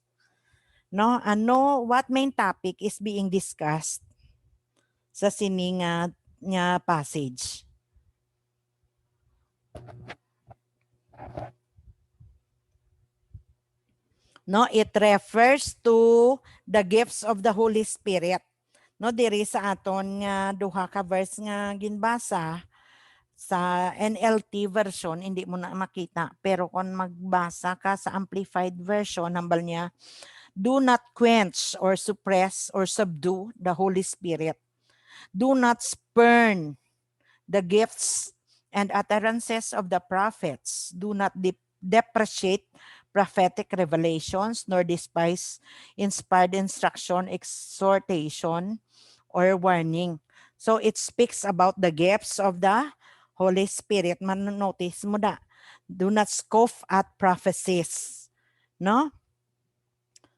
No, what main topic is being discussed sa sini nga passage? No, it refers to the gifts of the Holy Spirit. No, diri sa aton nga duha ka verse nga ginbasa sa NLT version hindi mo na makita, pero kung magbasa ka sa amplified version, hambal niya, do not quench or suppress or subdue the Holy Spirit. Do not spurn the gifts and utterances of the prophets. Do not depreciate prophetic revelations, nor despise inspired instruction, exhortation, or warning. So it speaks about the gifts of the Holy Spirit. Notice mo da. Do not scoff at prophecies. No?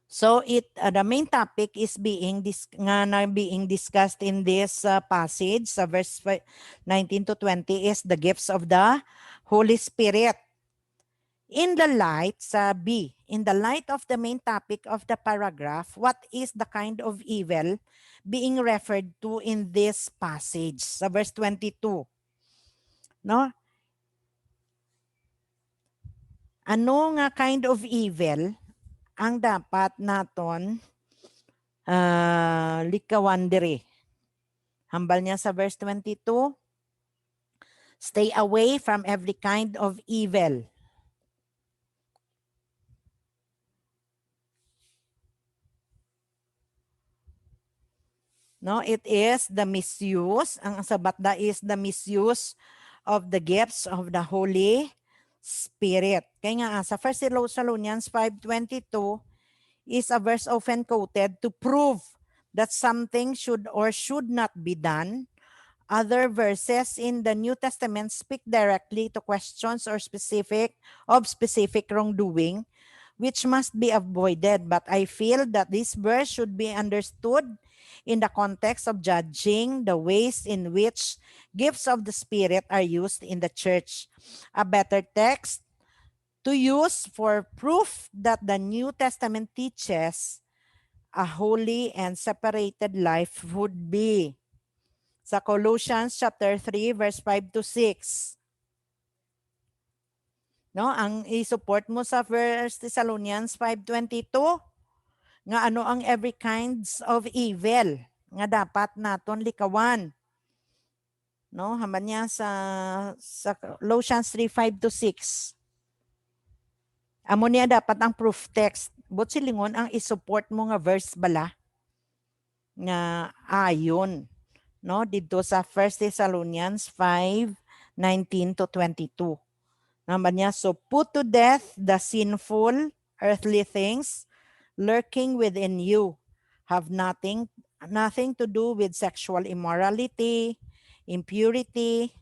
So the main topic is being discussed in this passage, verse 19 to 20, is the gifts of the Holy Spirit. In the light, sa B, in the light of the main topic of the paragraph, what is the kind of evil being referred to in this passage? Sa verse 22. No? Ano nga kind of evil ang dapat naton likawan diri? Hambal niya sa verse 22, stay away from every kind of evil. No, it is the misuse, ang sabatda is the misuse of the gifts of the Holy Spirit. Kaya nga sa 1 Thessalonians 5:22 is a verse often quoted to prove that something should or should not be done. Other verses in the New Testament speak directly to questions or specific wrongdoing, which must be avoided. But I feel that this verse should be understood in the context of judging the ways in which gifts of the Spirit are used in the church. A better text to use for proof that the New Testament teaches a holy and separated life would be sa Colossians chapter 3 verse 5 to 6. No, ang i-support mo sa 1 Thessalonians 5:22 nga ano ang every kinds of evil nga dapat naton likawan. No, haman niya sa Colossians 3:5 to 6. Amo niya dapat ang proof text. But silingon ang i-support mo nga verse bala nga ayon no, dito sa 1 Thessalonians 5:19 to 22. Naman niya, so put to death the sinful earthly things lurking within you. Have nothing to do with sexual immorality, impurity,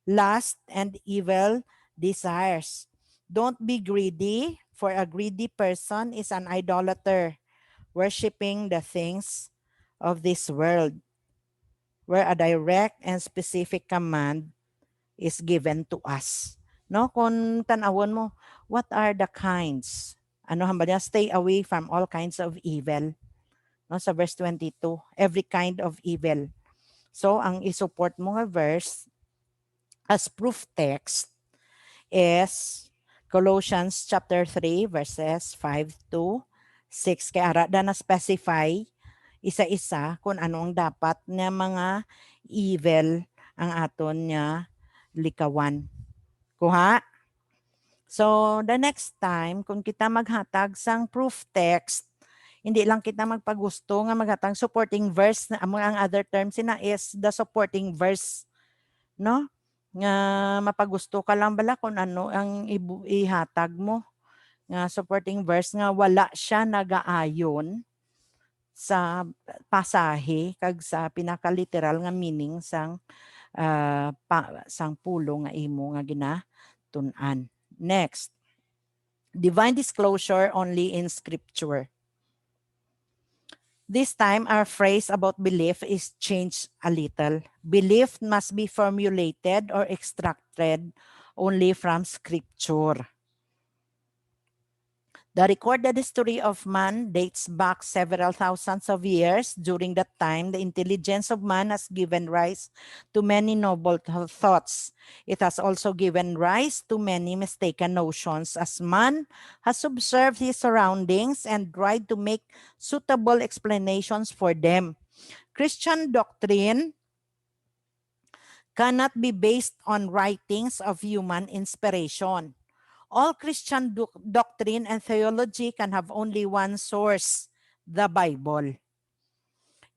lust, and evil desires. Don't be greedy, for a greedy person is an idolater, worshiping the things of this world, where a direct and specific command is given to us. No, kung tanawon mo, what are the kinds? Ano hamba niya? Stay away from all kinds of evil. No, sa verse 22, every kind of evil. So, ang isupport mo nga verse as proof text is Colossians chapter 3 verses 5 to 6. Kaya ara na specify isa-isa kung ano ang dapat nga mga evil ang aton nga likawan. Kuha? So, the next time, kung kita maghatag sang proof text, hindi lang kita magpagusto nga maghatag supporting verse, na ang other term sina is the supporting verse, no? Nga mapagusto ka lang bala kung ano ang ihatag mo. Nga supporting verse nga wala siya nagaayon sa pasahe kag sa pinaka-literal nga meaning sang sang pulo nga imo nga ginatun-an. Next, divine disclosure only in scripture. This time, our phrase about belief is changed a little. Belief must be formulated or extracted only from scripture. The recorded history of man dates back several thousands of years. During that time, the intelligence of man has given rise to many noble thoughts. It has also given rise to many mistaken notions as man has observed his surroundings and tried to make suitable explanations for them. Christian doctrine cannot be based on writings of human inspiration. All Christian doctrine and theology can have only one source, the Bible.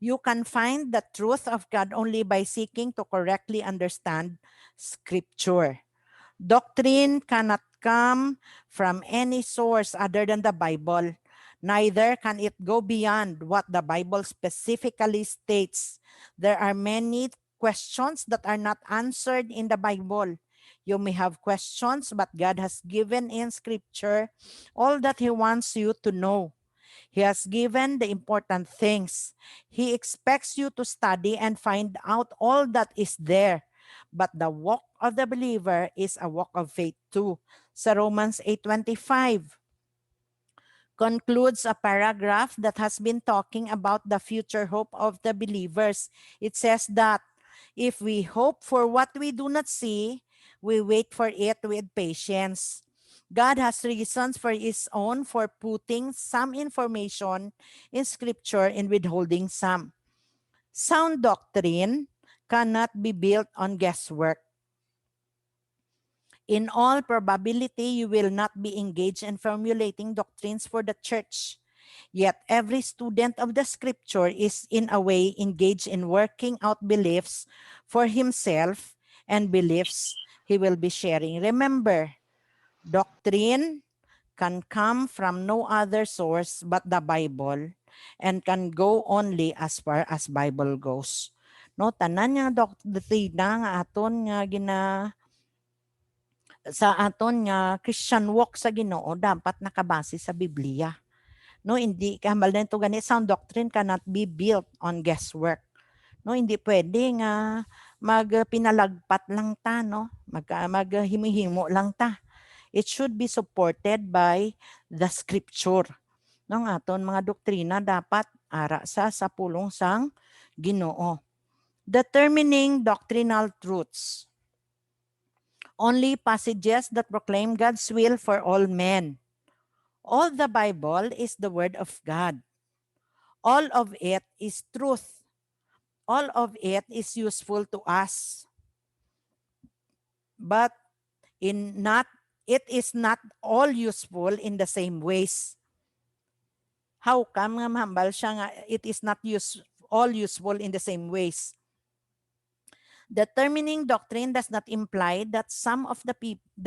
You can find the truth of God only by seeking to correctly understand Scripture. Doctrine cannot come from any source other than the Bible. Neither can it go beyond what the Bible specifically states. There are many questions that are not answered in the Bible. You may have questions, but God has given in Scripture all that He wants you to know. He has given the important things. He expects you to study and find out all that is there. But the walk of the believer is a walk of faith too. Sa Romans 8:25 concludes a paragraph that has been talking about the future hope of the believers. It says that if we hope for what we do not see, we wait for it with patience. God has reasons for His own for putting some information in Scripture and withholding some. Sound doctrine cannot be built on guesswork. In all probability, you will not be engaged in formulating doctrines for the church. Yet every student of the Scripture is in a way engaged in working out beliefs for himself and beliefs he will be sharing. Remember, doctrine can come from no other source but the Bible and can go only as far as Bible goes. No, tanan nga doktrina nga aton nga sa aton nga Christian walk sa Ginoo dapat nakabase sa Biblia. No, hindi kambal nito gani sound doctrine cannot be built on guesswork. No, hindi pwede nga magpinalagpat lang ta, no? Maghimihimo lang ta. It should be supported by the scripture. No, ang aton mga doktrina dapat ara sa pulong sang Ginoo. Determining doctrinal truths. Only passages that proclaim God's will for all men. All the Bible is the Word of God. All of it is truth. All of it is useful to us. But it is not all useful in the same ways. How come nga mahambal siya nga it is not all useful in the same ways? Determining doctrine does not imply that some of the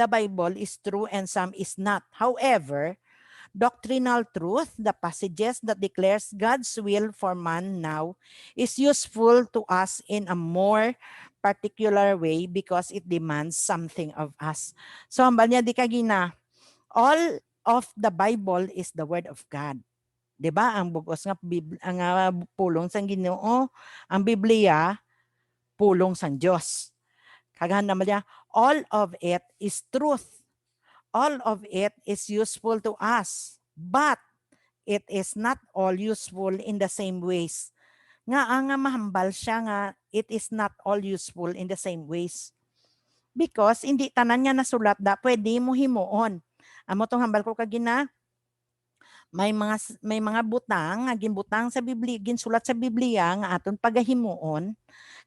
Bible is true and some is not. However, doctrinal truth, the passages that declares God's will for man now, is useful to us in a more particular way because it demands something of us. So, hambal niya di kagina, all of the Bible is the Word of God. 'Di ba? Ang bugos nga ang pulong sang Ginoo, ang Biblia pulong sang Dios. Kagahan naman niya, all of it is truth. All of it is useful to us. But it is not all useful in the same ways. Nga ang mahambal siya nga, it is not all useful in the same ways. Because hindi tanan niya nasulat da, pwede mo himuon. Amo tong hambal ko kagina, may mga butang, ginbutang sa Biblia, ginsulat sa Biblia nga aton pagahimuon,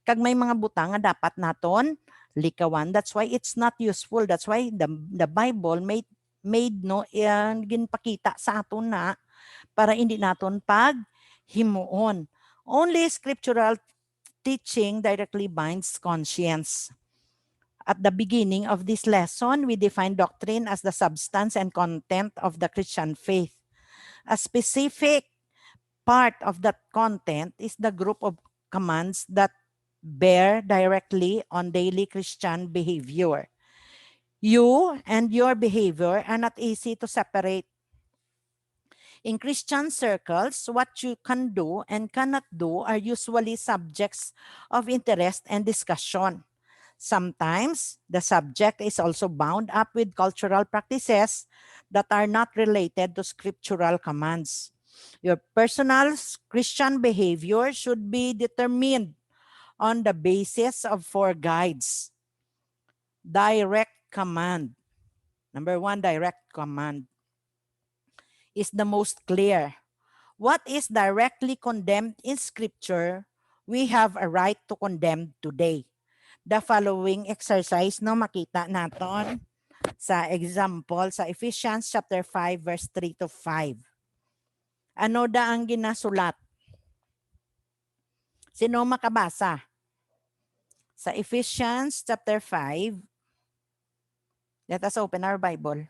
kag may mga butang nga dapat naton likawan. That's why it's not useful. That's why the Bible made no ginpakita sa aton na para hindi naton paghimuon. Only scriptural teaching directly binds conscience. At the beginning of this lesson, we define doctrine as the substance and content of the Christian faith. A specific part of that content is the group of commands that bear directly on daily Christian behavior. You and your behavior are not easy to separate. In Christian circles, what you can do and cannot do are usually subjects of interest and discussion. Sometimes, the subject is also bound up with cultural practices that are not related to scriptural commands. Your personal Christian behavior should be determined on the basis of 4 guides. Direct command. Number 1, direct command is the most clear. What is directly condemned in Scripture, we have a right to condemn today. The following exercise no makita naton sa example sa Ephesians chapter 5 verse 3 to 5. Ano da ang ginasulat? Sino makabasa? Sa Ephesians chapter 5, let us open our Bible.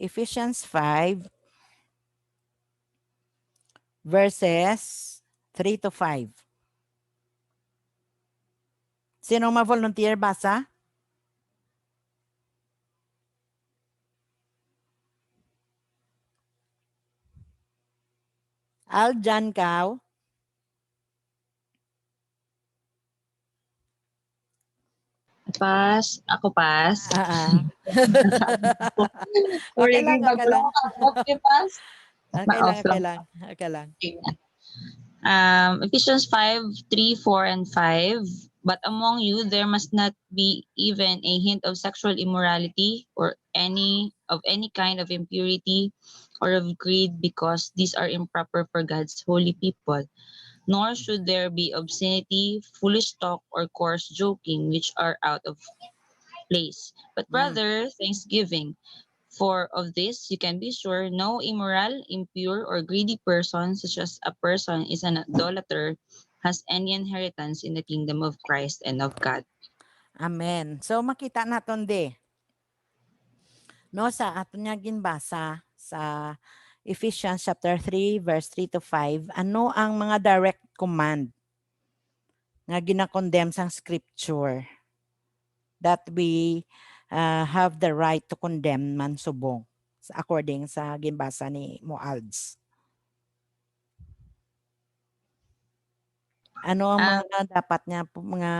Ephesians 5 verses 3 to 5. Sino ma-volunteer basa? Aljan Kao. Pas, ako pas. Okay lang, okay lang. Okay, pas. Okay lang, okay lang. Okay lang. Ephesians 5, 3, 4, and 5. But among you, there must not be even a hint of sexual immorality or any kind of impurity or of greed, because these are improper for God's holy people. Nor should there be obscenity, foolish talk, or coarse joking, which are out of place, but rather thanksgiving. For of this you can be sure, no immoral, impure, or greedy person, such as a person is an idolater, has any inheritance in the kingdom of Christ and of God. Amen. So makita naton de. No, sa aton nga ginbasa sa Ephesians chapter 3 verse 3 to 5, ano ang mga direct command nga ginakondemn sang scripture that we have the right to condemn man subong according sa ginbasa ni Moalds. Ano ang mga dapat nga mga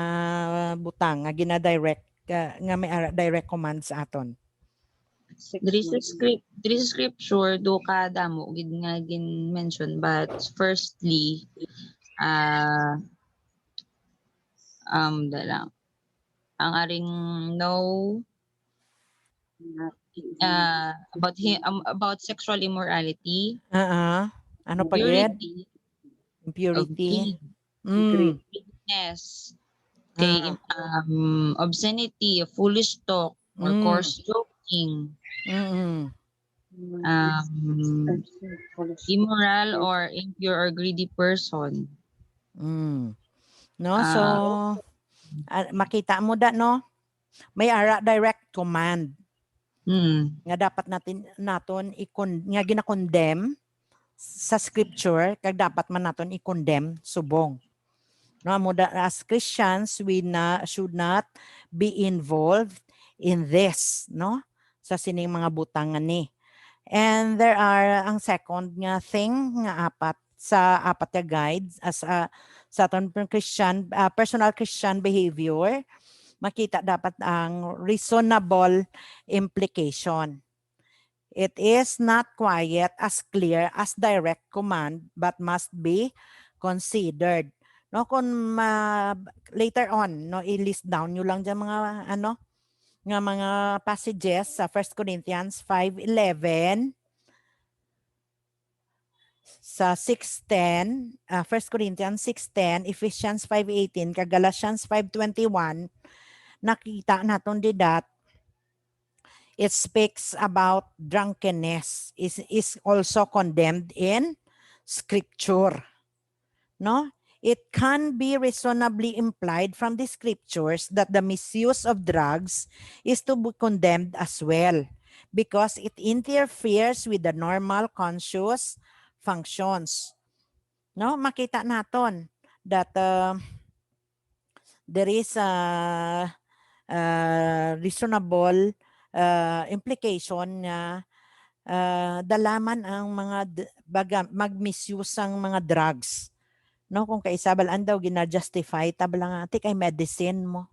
butang nga gina-direct nga may direct command sa aton? There is a scripture do ka damo gid nga gin mention, but firstly dalang ang aring no about sexual immorality. Ano pa gid? Impurity. Greediness. Okay, obscenity, foolish talk, or coarse joking. immoral or impure or greedy person. No, so makita mo da no, may ara direct command nga dapat naton nga gina-condemn sa scripture kag dapat man naton i-condemn subong. No, mo da, as Christians we should not be involved in this, no? Sa sining mga butang ni. And there are ang second nga thing nga apat nga guides as sa aton Christian personal Christian behavior, makita dapat ang reasonable implication. It is not quite as clear as direct command but must be considered. No, kung later on no i-list down nyo lang dyan mga nga mga passages sa 1 Corinthians 5:11, sa 6:10, 1 Corinthians 6:10, Ephesians 5:18, kag Galatians 5:21, nakita naton di that it speaks about drunkenness is also condemned in scripture. No? It can be reasonably implied from the scriptures that the misuse of drugs is to be condemned as well because it interferes with the normal conscious functions. No, makita naton that there is a reasonable implication na dalaman ang mga mag-misuse ang mga drugs. No, kung kaisabalan daw gina-justify tabla nga ti kay medicine mo.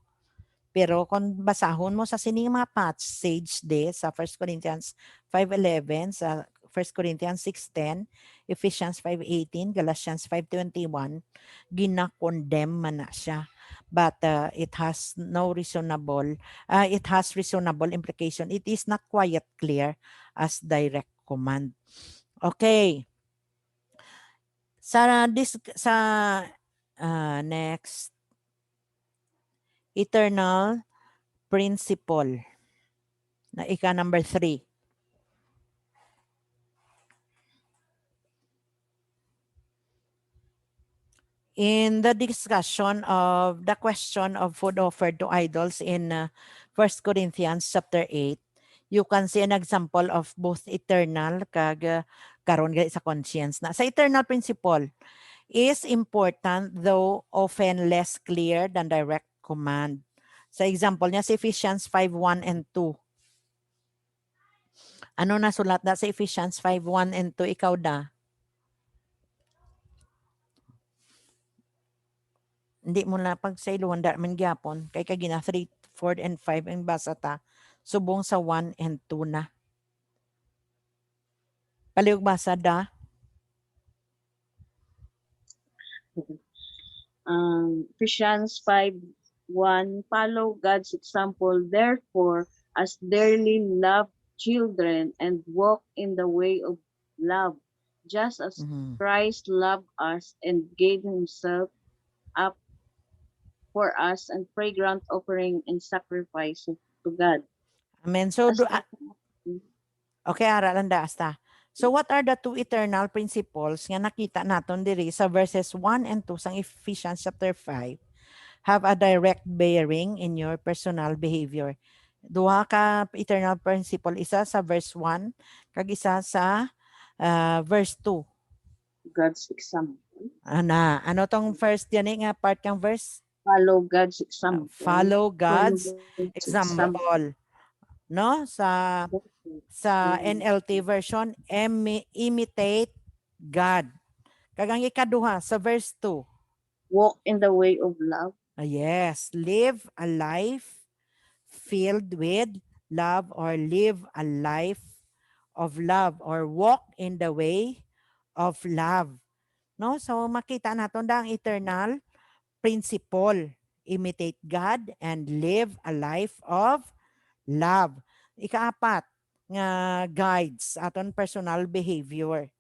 Pero kung basahon mo sa sining mga passage de sa 1 Corinthians 5:11, sa 1 Corinthians 6:10, Ephesians 5:18, Galatians 5:21, gina-condemn man na siya. But it has reasonable implication. It is not quite clear as direct command. Okay. Next, eternal principle. Na number 3. In the discussion of the question of food offered to idols in 1 Corinthians chapter 8, you can see an example of both eternal kag karon sa conscience na. Sa eternal principle is important though often less clear than direct command. Sa example niya sa Ephesians 5:1 and 2. Ano na sulat da sa Ephesians 5:1 and 2? Ikaw da? Hindi mo na pag sa iluwan da man gyapon kay kagina 3, 4 and 5 ang basa ta. Subong sa 1 and 2 na. Palihog basa da? Ephesians 5:1, follow God's example, therefore, as dearly loved children, and walk in the way of love, just as Christ loved us and gave himself up for us and fragrant offering and sacrifice to God. Amen. So, okay, aralan da asta. So what are the two eternal principles nga nakita naton diri sa verses 1 and 2 sang Ephesians chapter 5 have a direct bearing in your personal behavior. Duha ka eternal principle, isa sa verse 1 kag isa sa verse 2. God's example. Ano tong first yan nga part ng verse? Follow God's example. Follow God's example. No? Sa NLT version, imitate God. Kagang ikaduha sa verse 2. Walk in the way of love. Yes, live a life filled with love, or live a life of love, or walk in the way of love. No? So makita naton da ang eternal principle. Imitate God and live a life of love. Ikaapat nga guides aton personal behavior.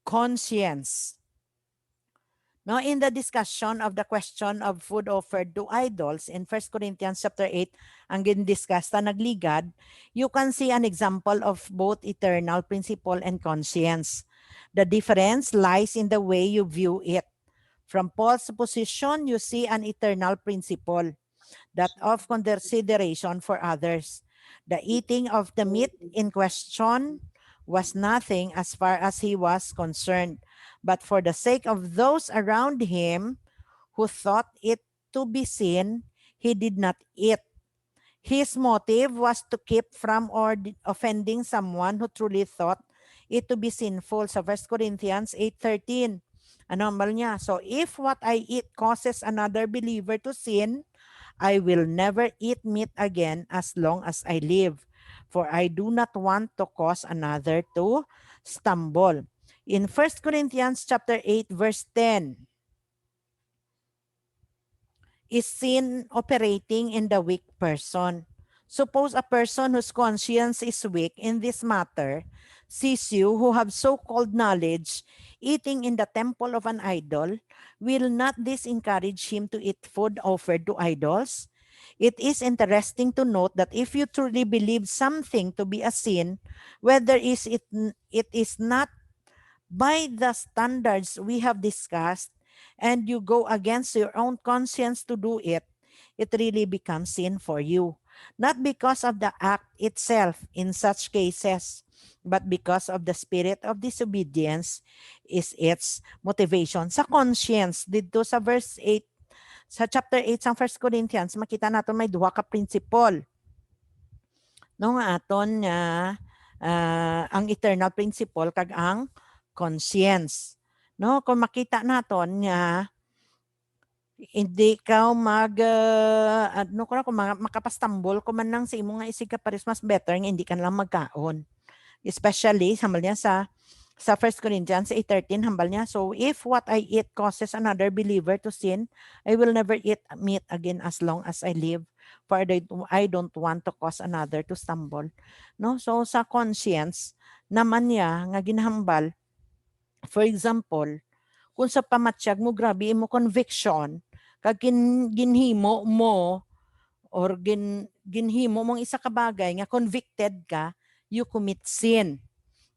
Conscience. No, in the discussion of the question of food offered to idols in 1 Corinthians chapter 8, ang gin-discuss na nagligad, you can see an example of both eternal principle and conscience. The difference lies in the way you view it. From Paul's position, you see an eternal principle, that of consideration for others. The eating of the meat in question was nothing as far as he was concerned, but for the sake of those around him who thought it to be sin, he did not eat. His motive was to keep from or offending someone who truly thought it to be sinful. Sa 1 Corinthians 8:13. Ano ang niya? So if what I eat causes another believer to sin, I will never eat meat again as long as I live, for I do not want to cause another to stumble. In 1 Corinthians chapter 8 verse 10, is sin operating in the weak person? Suppose a person whose conscience is weak in this matter sees you who have so-called knowledge eating in the temple of an idol. Will not this encourage him to eat food offered to idols? It is interesting to note that if you truly believe something to be a sin, whether it is not by the standards we have discussed, and you go against your own conscience to do it, it really becomes sin for you. Not because of the act itself in such cases, but because of the spirit of disobedience is its motivation. Sa conscience, dito sa verse 8, sa chapter 8 sa 1 Corinthians, makita natin may duha ka principle. No nga aton nga ang eternal principle kag ang conscience. No, kung makita naton nga hindi ka ano ko na kung makapastambol ko man lang sa imo nga isig ka pares mas better nga hindi ka lang magkaon. Especially hambal niya sa 1 Corinthians 8:13 hambal niya, so if what I eat causes another believer to sin, I will never eat meat again as long as I live, for I don't want to cause another to stumble. No, so sa conscience naman niya nga ginhambal. For example, kung sa pamatsyag mo grabe mo conviction kag ginhimo mo or ginhimo mong isa ka bagay nga convicted ka, you commit sin.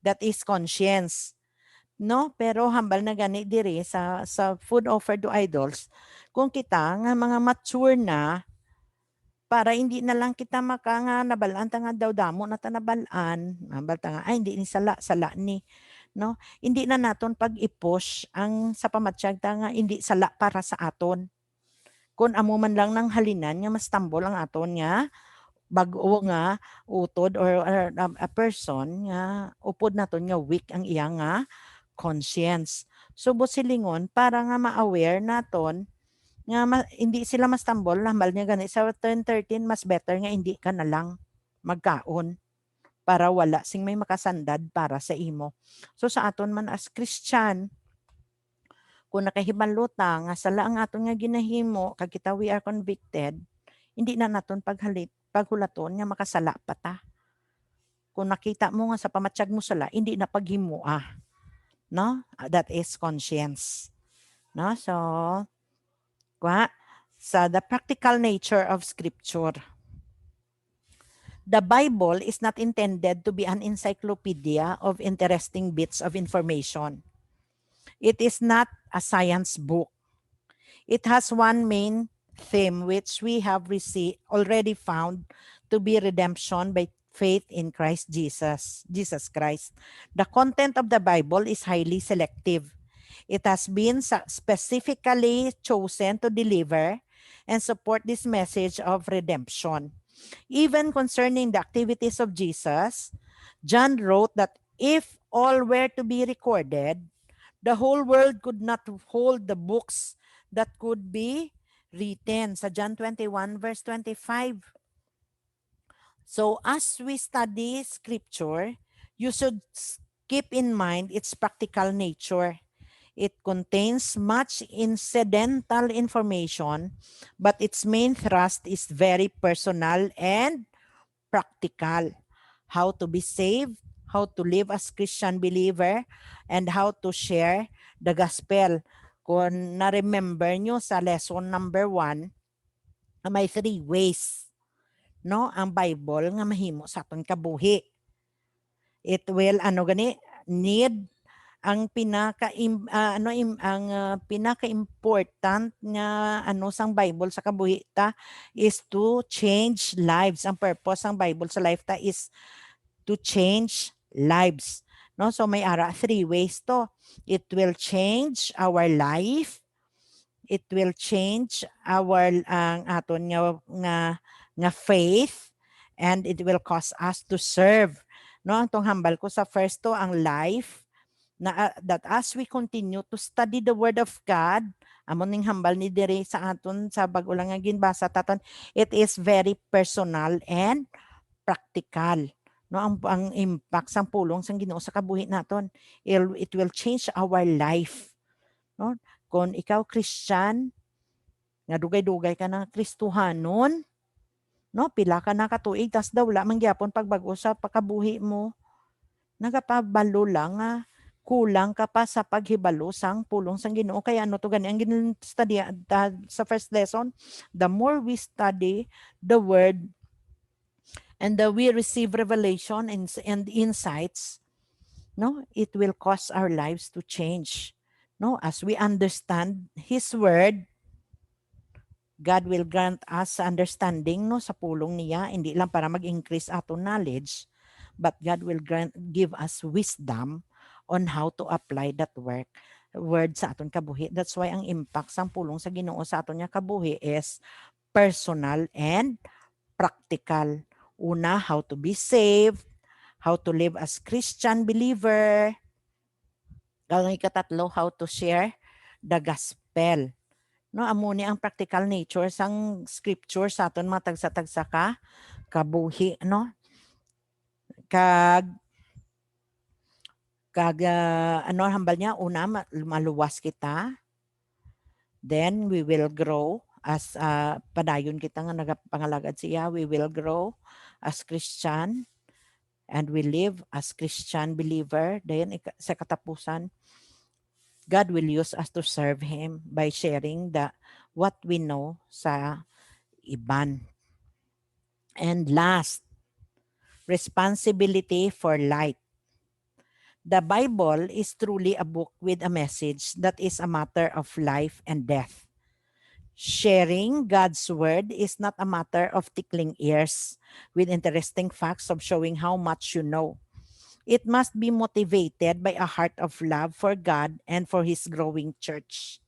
That is conscience. No, pero hambal na gani diri sa food offered to idols, kung kita nga mga mature na, para hindi na lang kita maka nga nabalaan ta nga daw damo na ta nabalaan, hambal ta nga ay hindi ni sala ni, no? Hindi na naton pag-i-push ang sa pamatsyag ta nga hindi sala para sa aton. Kung amo man lang nang halinan nga mas tambol ang aton nga bag-o nga utod or a person nga upod naton nga weak ang iya nga conscience. So silingon para nga ma-aware naton nga hindi sila mas tambol, hambal niya gani sa 10:13 mas better nga hindi ka na lang magkaon para wala sing may makasandad para sa imo. So sa aton man as Christian, kung nakahibalo ta nga sala ang aton nga ginahimo kag kita we are convicted, hindi na naton paghulaton nga makasala pa ta. Kung nakita mo nga sa pamatsyag mo sala, hindi na paghimoa. No? That is conscience. No? So, sa the practical nature of scripture. The Bible is not intended to be an encyclopedia of interesting bits of information. It is not a science book. It has one main theme which we have already found to be redemption by faith in Christ Jesus Christ. The content of the Bible is highly selective. It has been specifically chosen to deliver and support this message of redemption. Even concerning the activities of Jesus, John wrote that if all were to be recorded, the whole world could not hold the books that could be written. Sa John 21 verse 25. So as we study scripture, you should keep in mind its practical nature. It contains much incidental information, but its main thrust is very personal and practical. How to be saved, how to live as Christian believer, and how to share the gospel. Kung na-remember nyo sa lesson number 1, may 3 ways, no, ang Bible nga mahimo sa aton kabuhi. It will need ang pinaka-important nga sang Bible sa kabuhi ta is to change lives. Ang purpose ng Bible sa life ta is to change lives. No, so may 3 ways to. It will change our life. It will change our ang aton nga faith, and it will cause us to serve. No, ang tong hambal ko sa first to ang life, na that as we continue to study the word of God, amon ning hambal ni diri sa aton sa bag-o lang nga ginbasa taton, it is very personal and practical. No, ang impact sang pulong sang Ginoo sa kabuhi naton, it will change our life. No, kung ikaw Christian, nga dugay-dugay ka na Kristohanon, no, pila ka na katuig tas daw wala man gyapon pagbago sa pagkabuhi mo, nagapabalo lang nga kulang ka pa sa paghibalo sang pulong sang Ginoo. Kaya ano to gani ang study sa first lesson, the more we study the word and we receive revelation and insights, no, it will cause our lives to change. No, as we understand His word, God will grant us understanding, no, sa pulong niya, hindi lang para mag-increase aton knowledge, but God will give us wisdom on how to apply that word sa aton kabuhi. That's why ang impact sang pulong sa Ginoo sa aton nga kabuhi is personal and practical. Una, how to be saved, how to live as Christian believer. Ang ikatatlo, how to share the gospel. No, amo ni ang practical nature sang scripture sa aton mga tagsa-tagsa ka kabuhi, no? Kag hambal niya, una maluwas kita, then we will grow as padayon kita nga nagapangalagad siya, we will grow as Christian and we live as Christian believer. Then sa katapusan, God will use us to serve Him by sharing what we know sa iban. And last, responsibility for light. The Bible is truly a book with a message that is a matter of life and death. Sharing God's word is not a matter of tickling ears with interesting facts of showing how much you know. It must be motivated by a heart of love for God and for His growing church.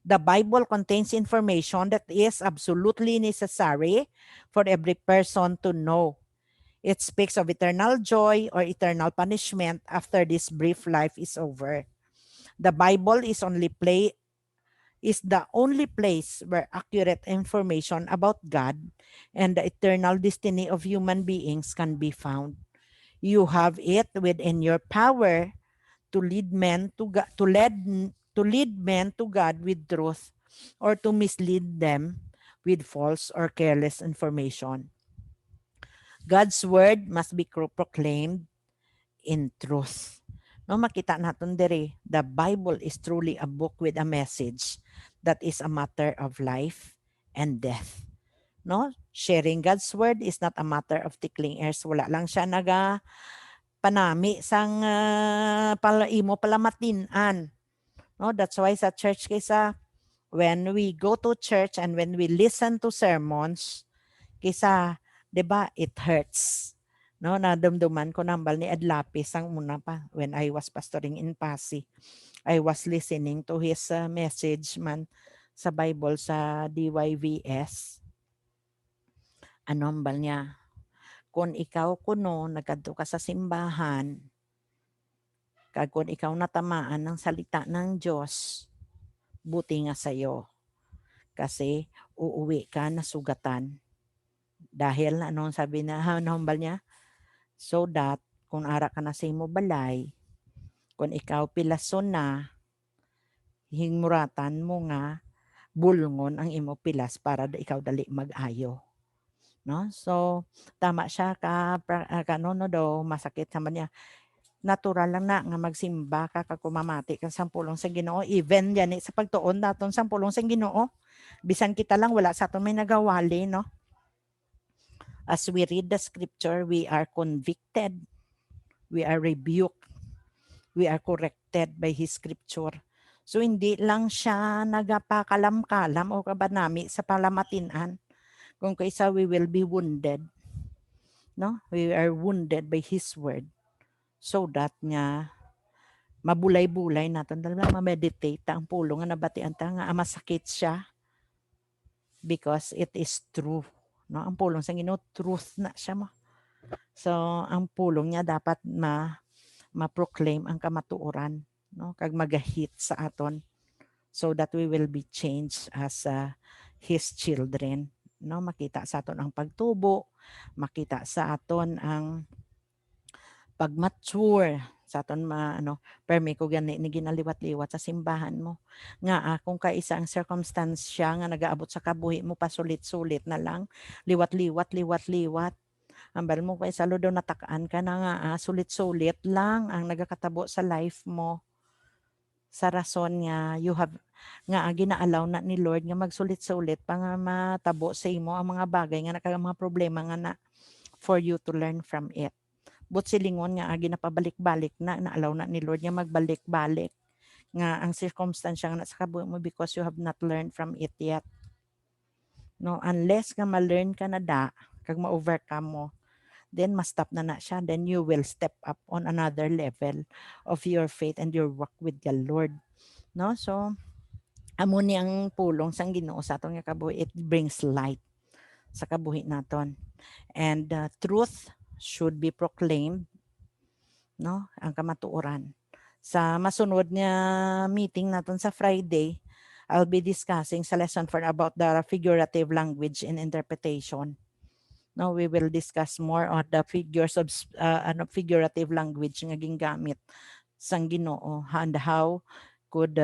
The Bible contains information that is absolutely necessary for every person to know. It speaks of eternal joy or eternal punishment after this brief life is over. The Bible is the only place where accurate information about God and the eternal destiny of human beings can be found. You have it within your power to lead men to God, to lead men to God with truth, or to mislead them with false or careless information. God's word must be proclaimed in truth. No, makita natin diri, the Bible is truly a book with a message that is a matter of life and death. No, sharing God's word is not a matter of tickling ears. Wala lang siya panami sang imo palamatinan. No, that's why sa church kaysa when we go to church and when we listen to sermons, kaysa 'di ba, it hurts. No, nadamdaman ko nambal ni Ed Lapis ang una pa when I was pastoring in Pasig. I was listening to his message man sa Bible sa DYVS. Ano ambal niya? Kung ikaw kuno nagkadto ka sa simbahan, kag kung ikaw natamaan ng salita ng Diyos, buti nga sa'yo. Kasi uuwi ka na sugatan. Dahil anong sabi na hambal niya? So that kung ara ka na sa imo balay, kung ikaw pilason na, hingmuratan mo nga bulngon ang imo pilas para ikaw dali mag-ayo. No? So tama siya no do masakit sa niya. natural lang na nga magsimba ka kag kumamati ka sa pulong sa Ginoo, even yan sa pagtuon naton sa pulong sa Ginoo, bisan kita lang wala sa aton may nagawali, no? As we read the scripture, we are convicted, we are rebuked, we are corrected by His scripture. So hindi lang siya nagapakalam-kalam o kabanami sa palamatinan, kung kaysa we will be wounded, no? We are wounded by His word, so that nga mabulay-bulay naton dala ma-meditate ang pulong nga nabatian ta nga masakit siya because it is true, no? Ang pulong sa Ginoo truth na siya mo. So ang pulong niya dapat ma-proclaim ang kamatuoran, no? Kag magahit sa aton so that we will be changed as His children, no? Makita sa aton ang pagtubo, makita sa aton ang pag-mature sa aton permi ko gani ni ginaliwat-liwat sa simbahan mo nga kung kaisa ang circumstansya nga nagaabot sa kabuhi mo pasulit-sulit na lang liwat-liwat ambal mo kaisa daw natakaan ka na nga sulit-sulit lang ang nagakatabo sa life mo sa rason nga you have nga ginaalaw na ni Lord nga magsulit-sulit pa nga matabo sa imo ang mga bagay nga mga problema nga na for you to learn from it. But silingon nga ginapabalik-balik na naalaw na ni Lord nga magbalik-balik nga ang circumstansya nga sa kabuhi mo because you have not learned from it yet. No, unless nga ma-learn ka na kag ma-overcome mo, then ma-stop na siya, then you will step up on another level of your faith and your walk with the Lord. No, so amo ni ang pulong sang Ginoo sa atong kabuhi, it brings light sa kabuhi naton. And truth should be proclaimed, no? Ang kamatuoran. Sa masunod nga meeting naton sa Friday, I'll be discussing sa lesson 4 about the figurative language and interpretation. No, we will discuss more on the figures of figurative language nga gingamit sang Ginoo and how could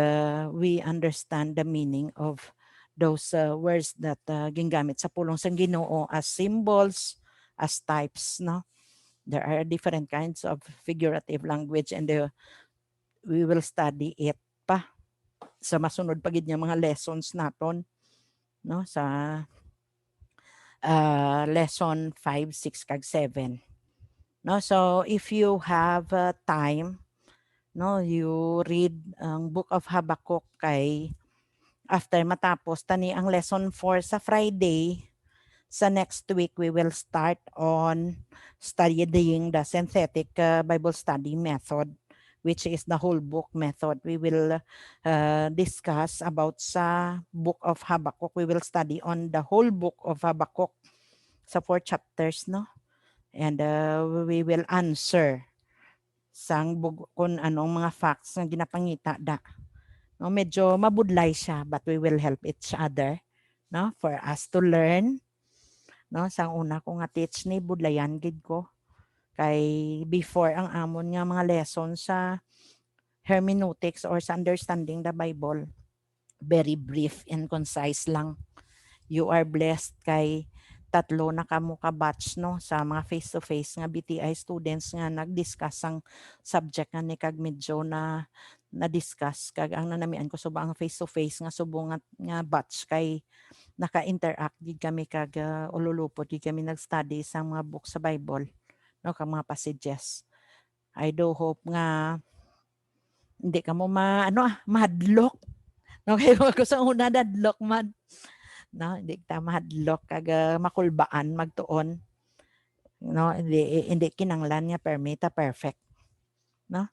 we understand the meaning of those words that gingamit sa pulong sang Ginoo as symbols, as types, no? There are different kinds of figurative language and we will study it pa sa masunod pa gid nga mga lessons naton, no? Sa lesson 5, 6 kag 7. No, so if you have time, no, you read ang book of Habakkuk kay after matapos tani ang lesson 4 sa Friday, sa next week we will start on studying the synthetic Bible study method, which is the whole book method. We will discuss about sa book of Habakkuk. We will study on the whole book of Habakkuk sa 4 chapters, no? And we will answer sang kung anong mga facts nga ginapangita No, medyo mabudlay siya, but we will help each other, no, for us to learn. No, sang una ko nga teach ni budlayan gid ko kay before ang amon nga mga lesson sa hermeneutics or sa understanding the Bible, very brief and concise lang. You are blessed kay tatlo na kamo ka batch, no, sa mga face-to-face nga BTI students nga nag-discuss ang subject nga ni kag medyo na-discuss kag ang nanamian ko suba ang face-to-face nga subong nga batch kay naka-interact gid kami kag ululupot gid kami nag-study sa mga book sa Bible, no, kag mga passages. I do hope nga hindi ka mo mahadlok. No, kay ko sa una dadlok man. No, hindi ta mahadlok kag makulbaan magtuon. No, hindi kinanglan nga permita perfect. No?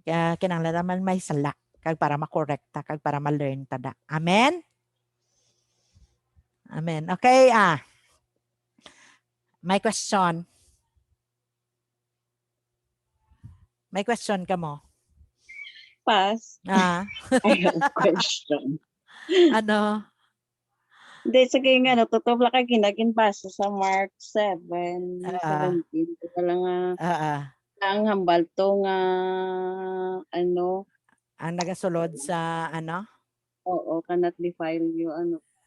Kaya kinanglan naman may sala kag para makorekta kag para ma-learn tada. Amen. Amen. Okay, my question. May question ka mo? Pass. Ah, I have a question. ano? Hindi, sige nga, totoo ka kinagin basa sa Mark 7, 17. Kaya lang ang hambal to nga, ang nagasulod sa oo, cannot defile you,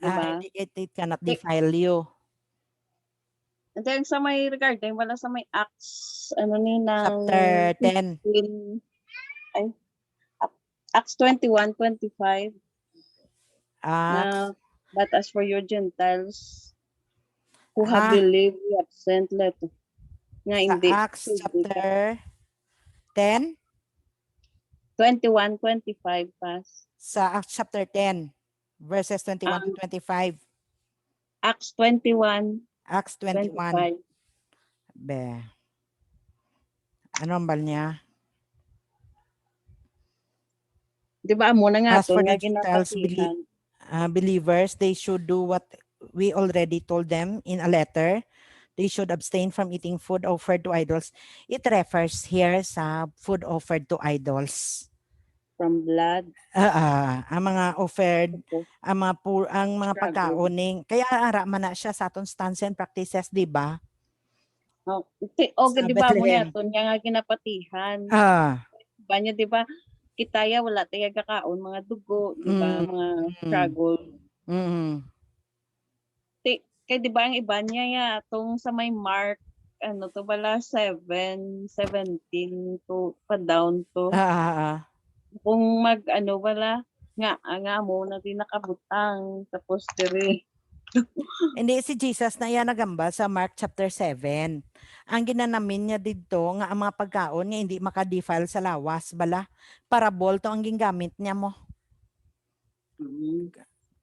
diba? It cannot defile you. And then sa may regarding, wala sa may Acts, ano ni ng Chapter 10. 15, ay, Acts 21:25, Acts. na, but as for your Gentiles who have Ah, believed, we have sent letter. Nga sa hindi. Acts chapter 10. 21:25 pas. Sa Acts chapter 10. Verses 21 to 25. Acts 21:25. Acts 21. Be. Ano ang bal niya? Di ba amo na nga As to for nga the Gentiles ginapatihan. believers, they should do what we already told them in a letter. They should abstain from eating food offered to idols. It refers here sa food offered to idols. From blood. Ang mga offered, Okay. ang mga Struggle. pagkaoning. Kaya ara man na siya sa aton stance and practices, di ba? Okay, Sa di ba mo Bethlehem. nga to nga ginapatihan. Ah, Banya, di ba? Kitaya wala tayo kakaon mga dugo, di ba? Mga struggle. Kaya di ba ang iba niya ya, tong sa may Mark, ano to bala 7:17 to pa down to. Kung mag ano bala nga mo na din nakabutang tapos diri. Hindi, si Jesus na yan nagamba sa Mark chapter 7. Ang ginanamin niya dito nga ang mga pagkaon niya hindi makadefile sa lawas bala. Parabol to ang gingamit niya mo.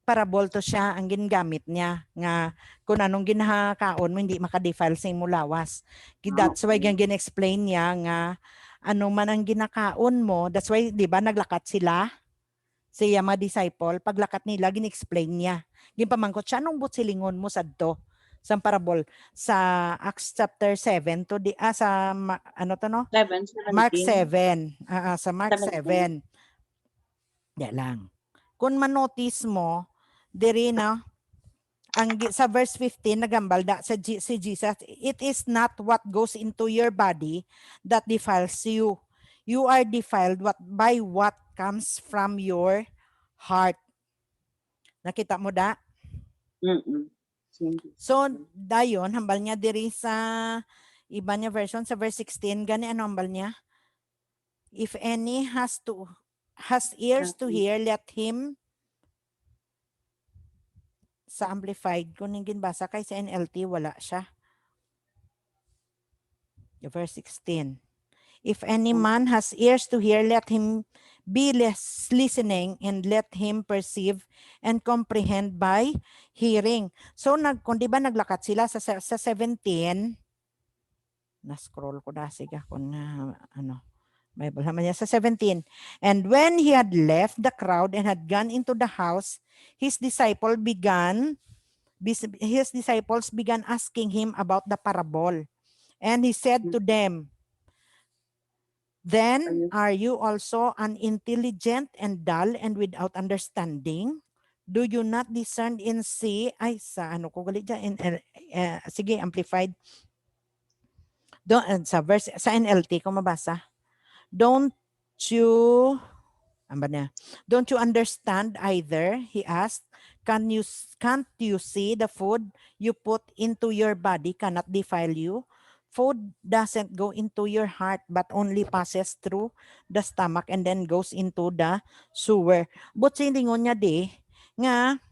Parabol to siya ang ginagamit niya nga kung anong ginakaon mo hindi makadefile sa imo lawas. That's why yung gina-explain niya nga ano man ang ginakaon mo, that's why di ba naglakat sila siya mga disciple, paglakat nila gin-explain niya. Ginpamangkot siya anong butsilingon mo sadto sa parabol sa Acts chapter 7 to di sa ano to no? 7:17. Mark 7. Sa Mark 17. 7. Ya lang. Kung manotice mo, diri na sa verse 15 nagambalda si Jesus, it is not what goes into your body that defiles you. You are defiled by what comes from your heart. Nakita mo da? So, dayon, hambal niya diri sa iba niya version, sa verse 16, gani ano hambal niya? If any has ears to hear, let him. Sa Amplified, kung nang ginbasa kay sa NLT, wala siya. Verse 16. If any man has ears to hear, let him be listening and let him perceive and comprehend by hearing. So, kung di ba naglakat sila sa 17, na-scroll ko na, sige, kung Bible naman niya sa 17. And when he had left the crowd and had gone into the house, his disciples began asking him about the parable. And he said to them, then are you also unintelligent and dull and without understanding? Do you not discern and see? Ay, sa ano ko galit dyan? Sige, Amplified. Sa NLT ko mabasa. Don't you understand either? He asked. Can't you see the food you put into your body cannot defile you? Food doesn't go into your heart but only passes through the stomach and then goes into the sewer. But siningon niya nga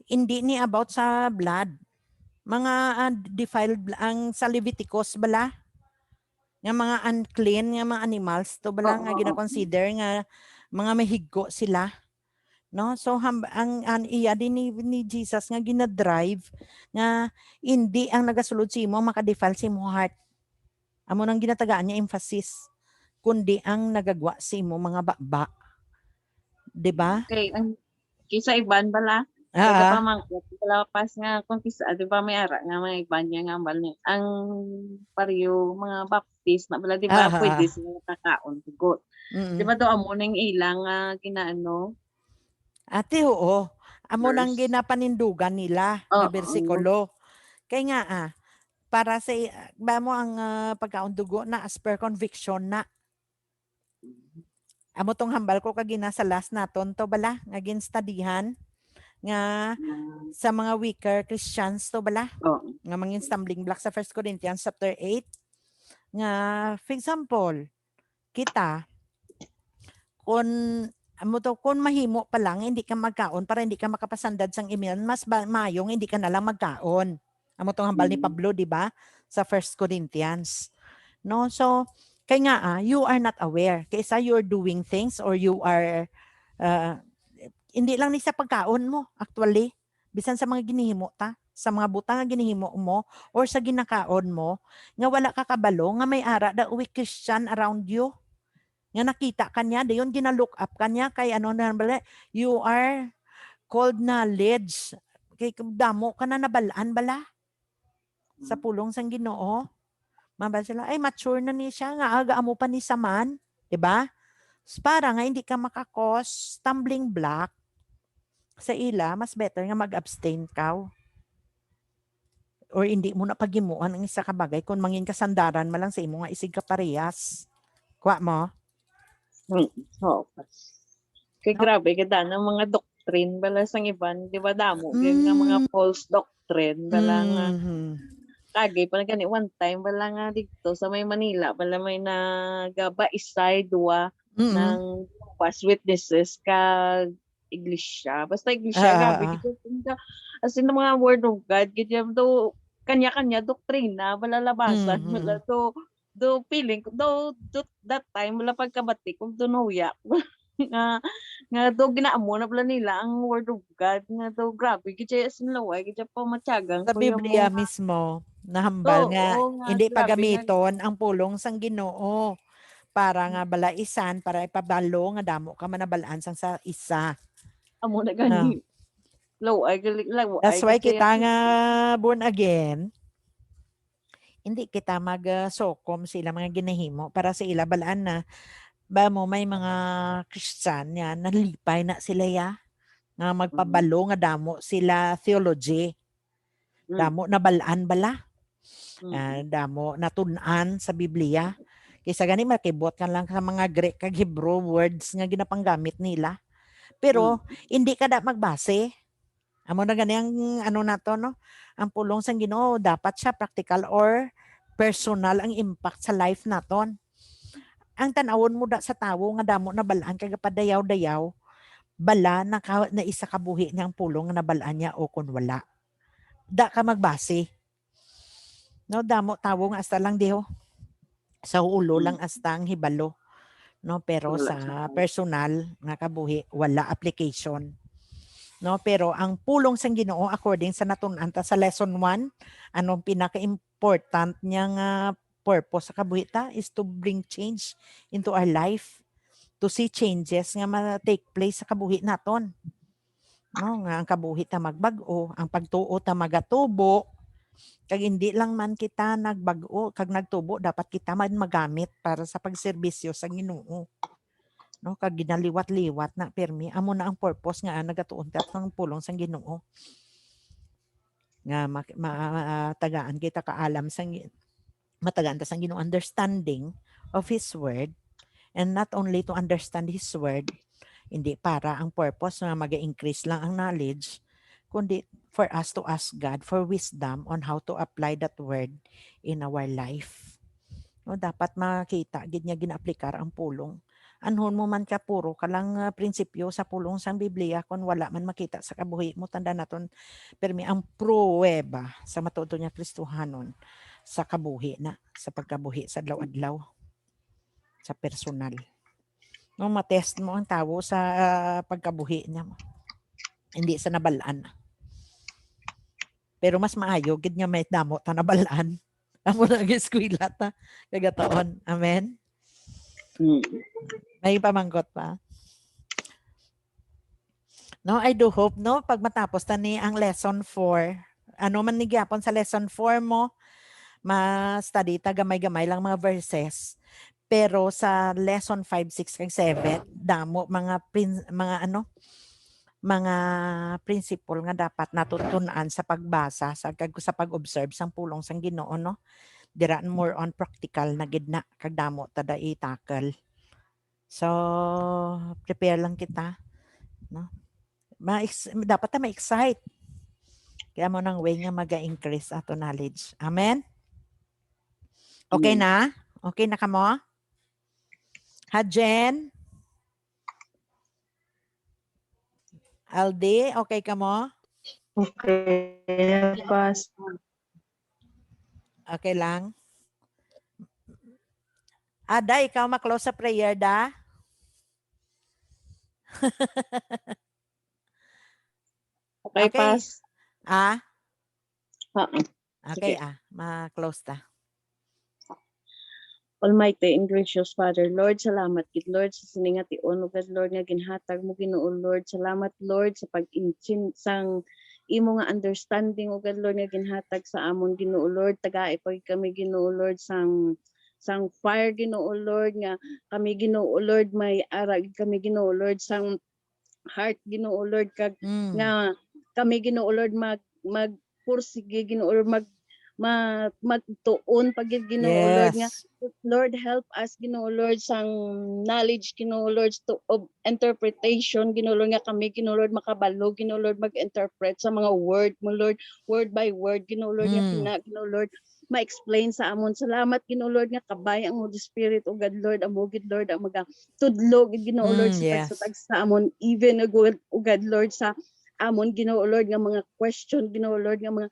hindi ni about sa blood. Mga defiled ang sa Leviticus bala. Nga mga unclean nga mga animals to bala nga gina-consider nga mga mahiggo sila. No, so ang iya din ni Jesus nga gina-drive nga hindi ang nagasulod sa imo makadefile sa imo heart. Amo nang ginatagaan niya emphasis kundi ang nagagwa sa imo mga bakba. 'Di ba? Okay, ang kisa iban bala. Kaya pa man pas nga kung kisa di ba may ara nga mga iban niya nga ambal niya. Ang pariyo mga baptist na bala di ba pwede sila kakaon tugot. Di ba do amo ning ilang ginaano? Ate, oo. Amo nang ginapanindugan nila nga bersikulo. Kaya nga para sa ba mo ang pagkaon dugo na as per conviction na. Amo tong hambal ko kagina sa last naton to bala nga ginstudihan nga sa mga weaker Christians to bala Oh. nga mangin stumbling block sa 1 Corinthians chapter 8 nga for example kita kung kung mahimo pa lang hindi ka magkaon para hindi ka makapasandad sang email mas mayong hindi ka na lang magkaon amo tong hambal ni Pablo di ba sa 1 Corinthians no so kay nga you are not aware kaysa you're doing things or you are hindi lang ni sa pagkaon mo actually bisan sa mga ginihimo ta sa mga butang nga ginihimo mo or sa ginakaon mo nga wala ka kabalo nga may ara da weak Christian around you nga nakita kanya dayon ginalook up kanya kay ano na bala you are called knowledge kay damo ka na nabalaan bala sa pulong sang Ginoo mabal sila ay mature na ni siya nga aga amo pa ni saman di ba para nga hindi ka makakos stumbling block sa ila mas better nga mag-abstain ka or hindi mo na pagimuan ang isa ka bagay kung mangin kasandaran malang sa imo nga isig ka parehas kuha mo So, kay No. grabe kada ng mga doctrine bala sang iban, di ba damo gyud nga mga false doctrine bala nga kagay pala gani one time bala nga dito sa may Manila bala may nagabaisay duwa ng past witnesses kag iglesia basta iglesia grabe gito as in the mga word of God gid do kanya-kanya doktrina bala labasan bala do feeling ko do that time wala pagkabati kung dunuya nga do ginaamo na pala nila ang word of God nga do grabe gid as in laway gid pa matyagang sa ko yung Biblia mga mismo nahambal nga oo nga hindi grabe nga pagamiton ang pulong sang Ginoo para nga balaisan para ipabalo nga damo ka manabalaan sang sa isa. amo na Ah. gani laway laway That's why kasi kita nga born again hindi kita mag-sokom sila mga ginahimo para sa ila balaan na ba mo may mga Christian yan nalipay na sila ya nga magpabalo nga damo sila theology damo na balaan bala damo natun-an sa Biblia kaysa gani makibot kan lang sa mga Greek kag Hebrew words nga ginapanggamit nila pero hindi ka da magbase amo na gani ang ano nato no ang pulong sang Ginoo dapat siya practical or personal ang impact sa life naton ang tanawon mo da sa tawo nga damo na balaan kag padayaw-dayaw bala na isa ka buhi niyang pulong nga nabalaan niya o kun wala da ka magbase no damo tawo nga hasta lang diho sa ulo lang hasta ang hibalo no pero sa personal nga kabuhi wala application no pero ang pulong sang Ginoo according sa natun-an ta sa lesson 1 anong pinaka-important niya nga purpose sa kabuhi ta is to bring change into our life to see changes nga ma-take place sa kabuhi naton no nga ang kabuhi ta magbag-o ang pagtuo ta magatubo kag hindi lang man kita nagbag-o kag nagtubo dapat kita man magamit para sa pagserbisyo sa Ginoo no kag ginaliwat-liwat na permi amo na ang purpose nga nagatuon ta sang pulong sang Ginoo nga matagaan kita kaalam sang matagaan ta sang Ginoo understanding of His word and not only to understand His word hindi para ang purpose nga mag-increase lang ang knowledge kundi for us to ask God for wisdom on how to apply that word in our life no dapat makita gid niya gina-aplikar ang pulong anhon mo man ka puro ka lang prinsipyo sa pulong sang Biblia kung wala man makita sa kabuhi mo tanda naton permi ang pruweba sa matuod niya Kristohanon sa kabuhi na sa pagkabuhi sa adlaw-adlaw sa personal no matest mo ang tawo sa pagkabuhi niya hindi sa nabalaan pero mas maayo gid nga may damo ta nabalaan amo na eskwela ta kagataon amen. May pamangkot pa. No, I do hope no pag matapos ta ni ang lesson 4, ano man ni gyapon sa lesson 4 mo, ma-study ta gamay-gamay lang mga verses. Pero sa lesson 5, 6 kag 7, damo mga mga principle nga dapat natutunan sa pagbasa sa pag-observe sang pulong sang Ginoo no. Dira more on practical na gid na kag damo ta da i-tackle. So, prepare lang kita, no? dapat na ma-excite. Kaya mo nang way nga mag-increase ato knowledge. Amen? Okay na? Okay na ka mo? Hajen? Aldi, okay ka mo? Okay, Pastor. Okay lang? Ada, ikaw ma-close sa prayer, da? Okay, Okay. Pas. Ah? Okay, Sige. ma-close ta. Almighty and gracious Father, Lord, salamat gid Lord sa siningation ug Lord nga ginhatag mo Ginoo Lord. Salamat Lord sa pag-inchin sang imo nga understanding ug Lord nga ginhatag sa amon Ginoo Lord. Tagaay pag kami Ginoo Lord sang fire Ginoo Lord nga kami Ginoo Lord may ara gid kami Ginoo Lord sang heart Ginoo Lord kag nga kami Ginoo Lord magpursige Ginoo Lord magtuon pag Ginoo Lord nga Yes. Lord help us Ginoo Lord sang knowledge Ginoo Lord of interpretation Ginoo Lord nga kami Ginoo Lord makabalo Ginoo Lord mag-interpret sa mga word mo Lord, word by word Ginoo Lord nga Ginoo Lord ma-explain sa amon. Salamat Ginoo Lord nga kabay ang Holy Spirit o God Lord amugid Lord ang magatudlo Ginoo Lord sa Yes. tag sa amon even o God Lord sa amon Ginoo Lord nga mga question Ginoo Lord nga mga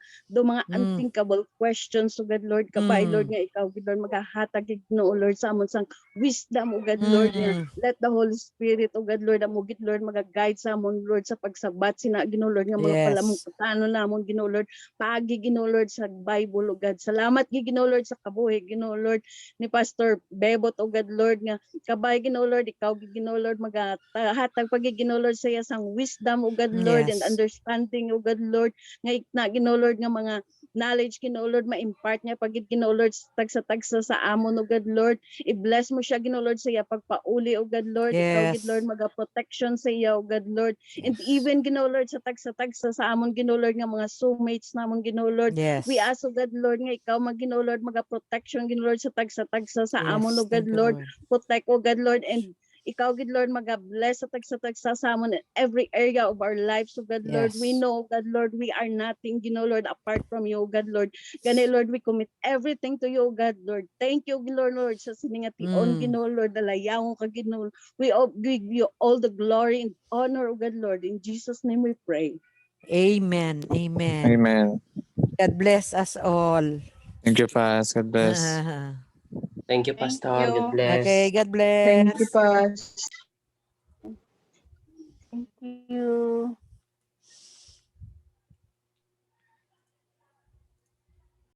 unthinkable questions o God Lord kabay Lord nga ikaw Gid Lord magahatag Ginoo Lord sa amon sang wisdom o God Lord nga let the Holy Spirit o God Lord amugid Lord maga-guide sa amon Lord sa pagsabat sina Ginoo Lord nga mga palamong putano namon Ginoo Lord paagi Ginoo Lord sa Bible o God. Salamat gid Ginoo Lord sa kabuhi Ginoo Lord ni Pastor Bebot o God Lord nga kabay Ginoo Lord ikaw gid Ginoo Lord magahatag pag Ginoo Lord sa iya sang wisdom o God Lord and understanding o God Lord nga ikna Ginoo Lord nga mga knowledge Ginoo Lord ma-impart niya pag Ginoo Lord tagsa-tagsa sa amon o God Lord i-bless mo siya Ginoo Lord sa iya pagpauli o God Lord ikaw gid Lord maga-protection sa iya o God Lord and even Ginoo Lord sa tagsa-tagsa sa amon Ginoo Lord nga mga soulmates namon Ginoo Lord we ask o God Lord nga ikaw Ginoo Lord maga-protection Ginoo Lord sa tagsa-tagsa sa amon o God Lord protect o God Lord and ikaw gid Lord maga-bless sa tagsa-tagsa sa amon in every area of our lives o God Lord we know God Lord we are nothing Ginoo Lord apart from you o God Lord gani Lord we commit everything to you o God Lord thank you Lord sa siningation Ginoo Lord dalayawon ka Ginoo we give you all the glory and honor o God Lord in Jesus name we pray. Amen. Amen. Amen. God bless us all. Thank you, Pas. God bless. Thank you, Pastor. God bless. Okay, God bless. Thank you, Pas.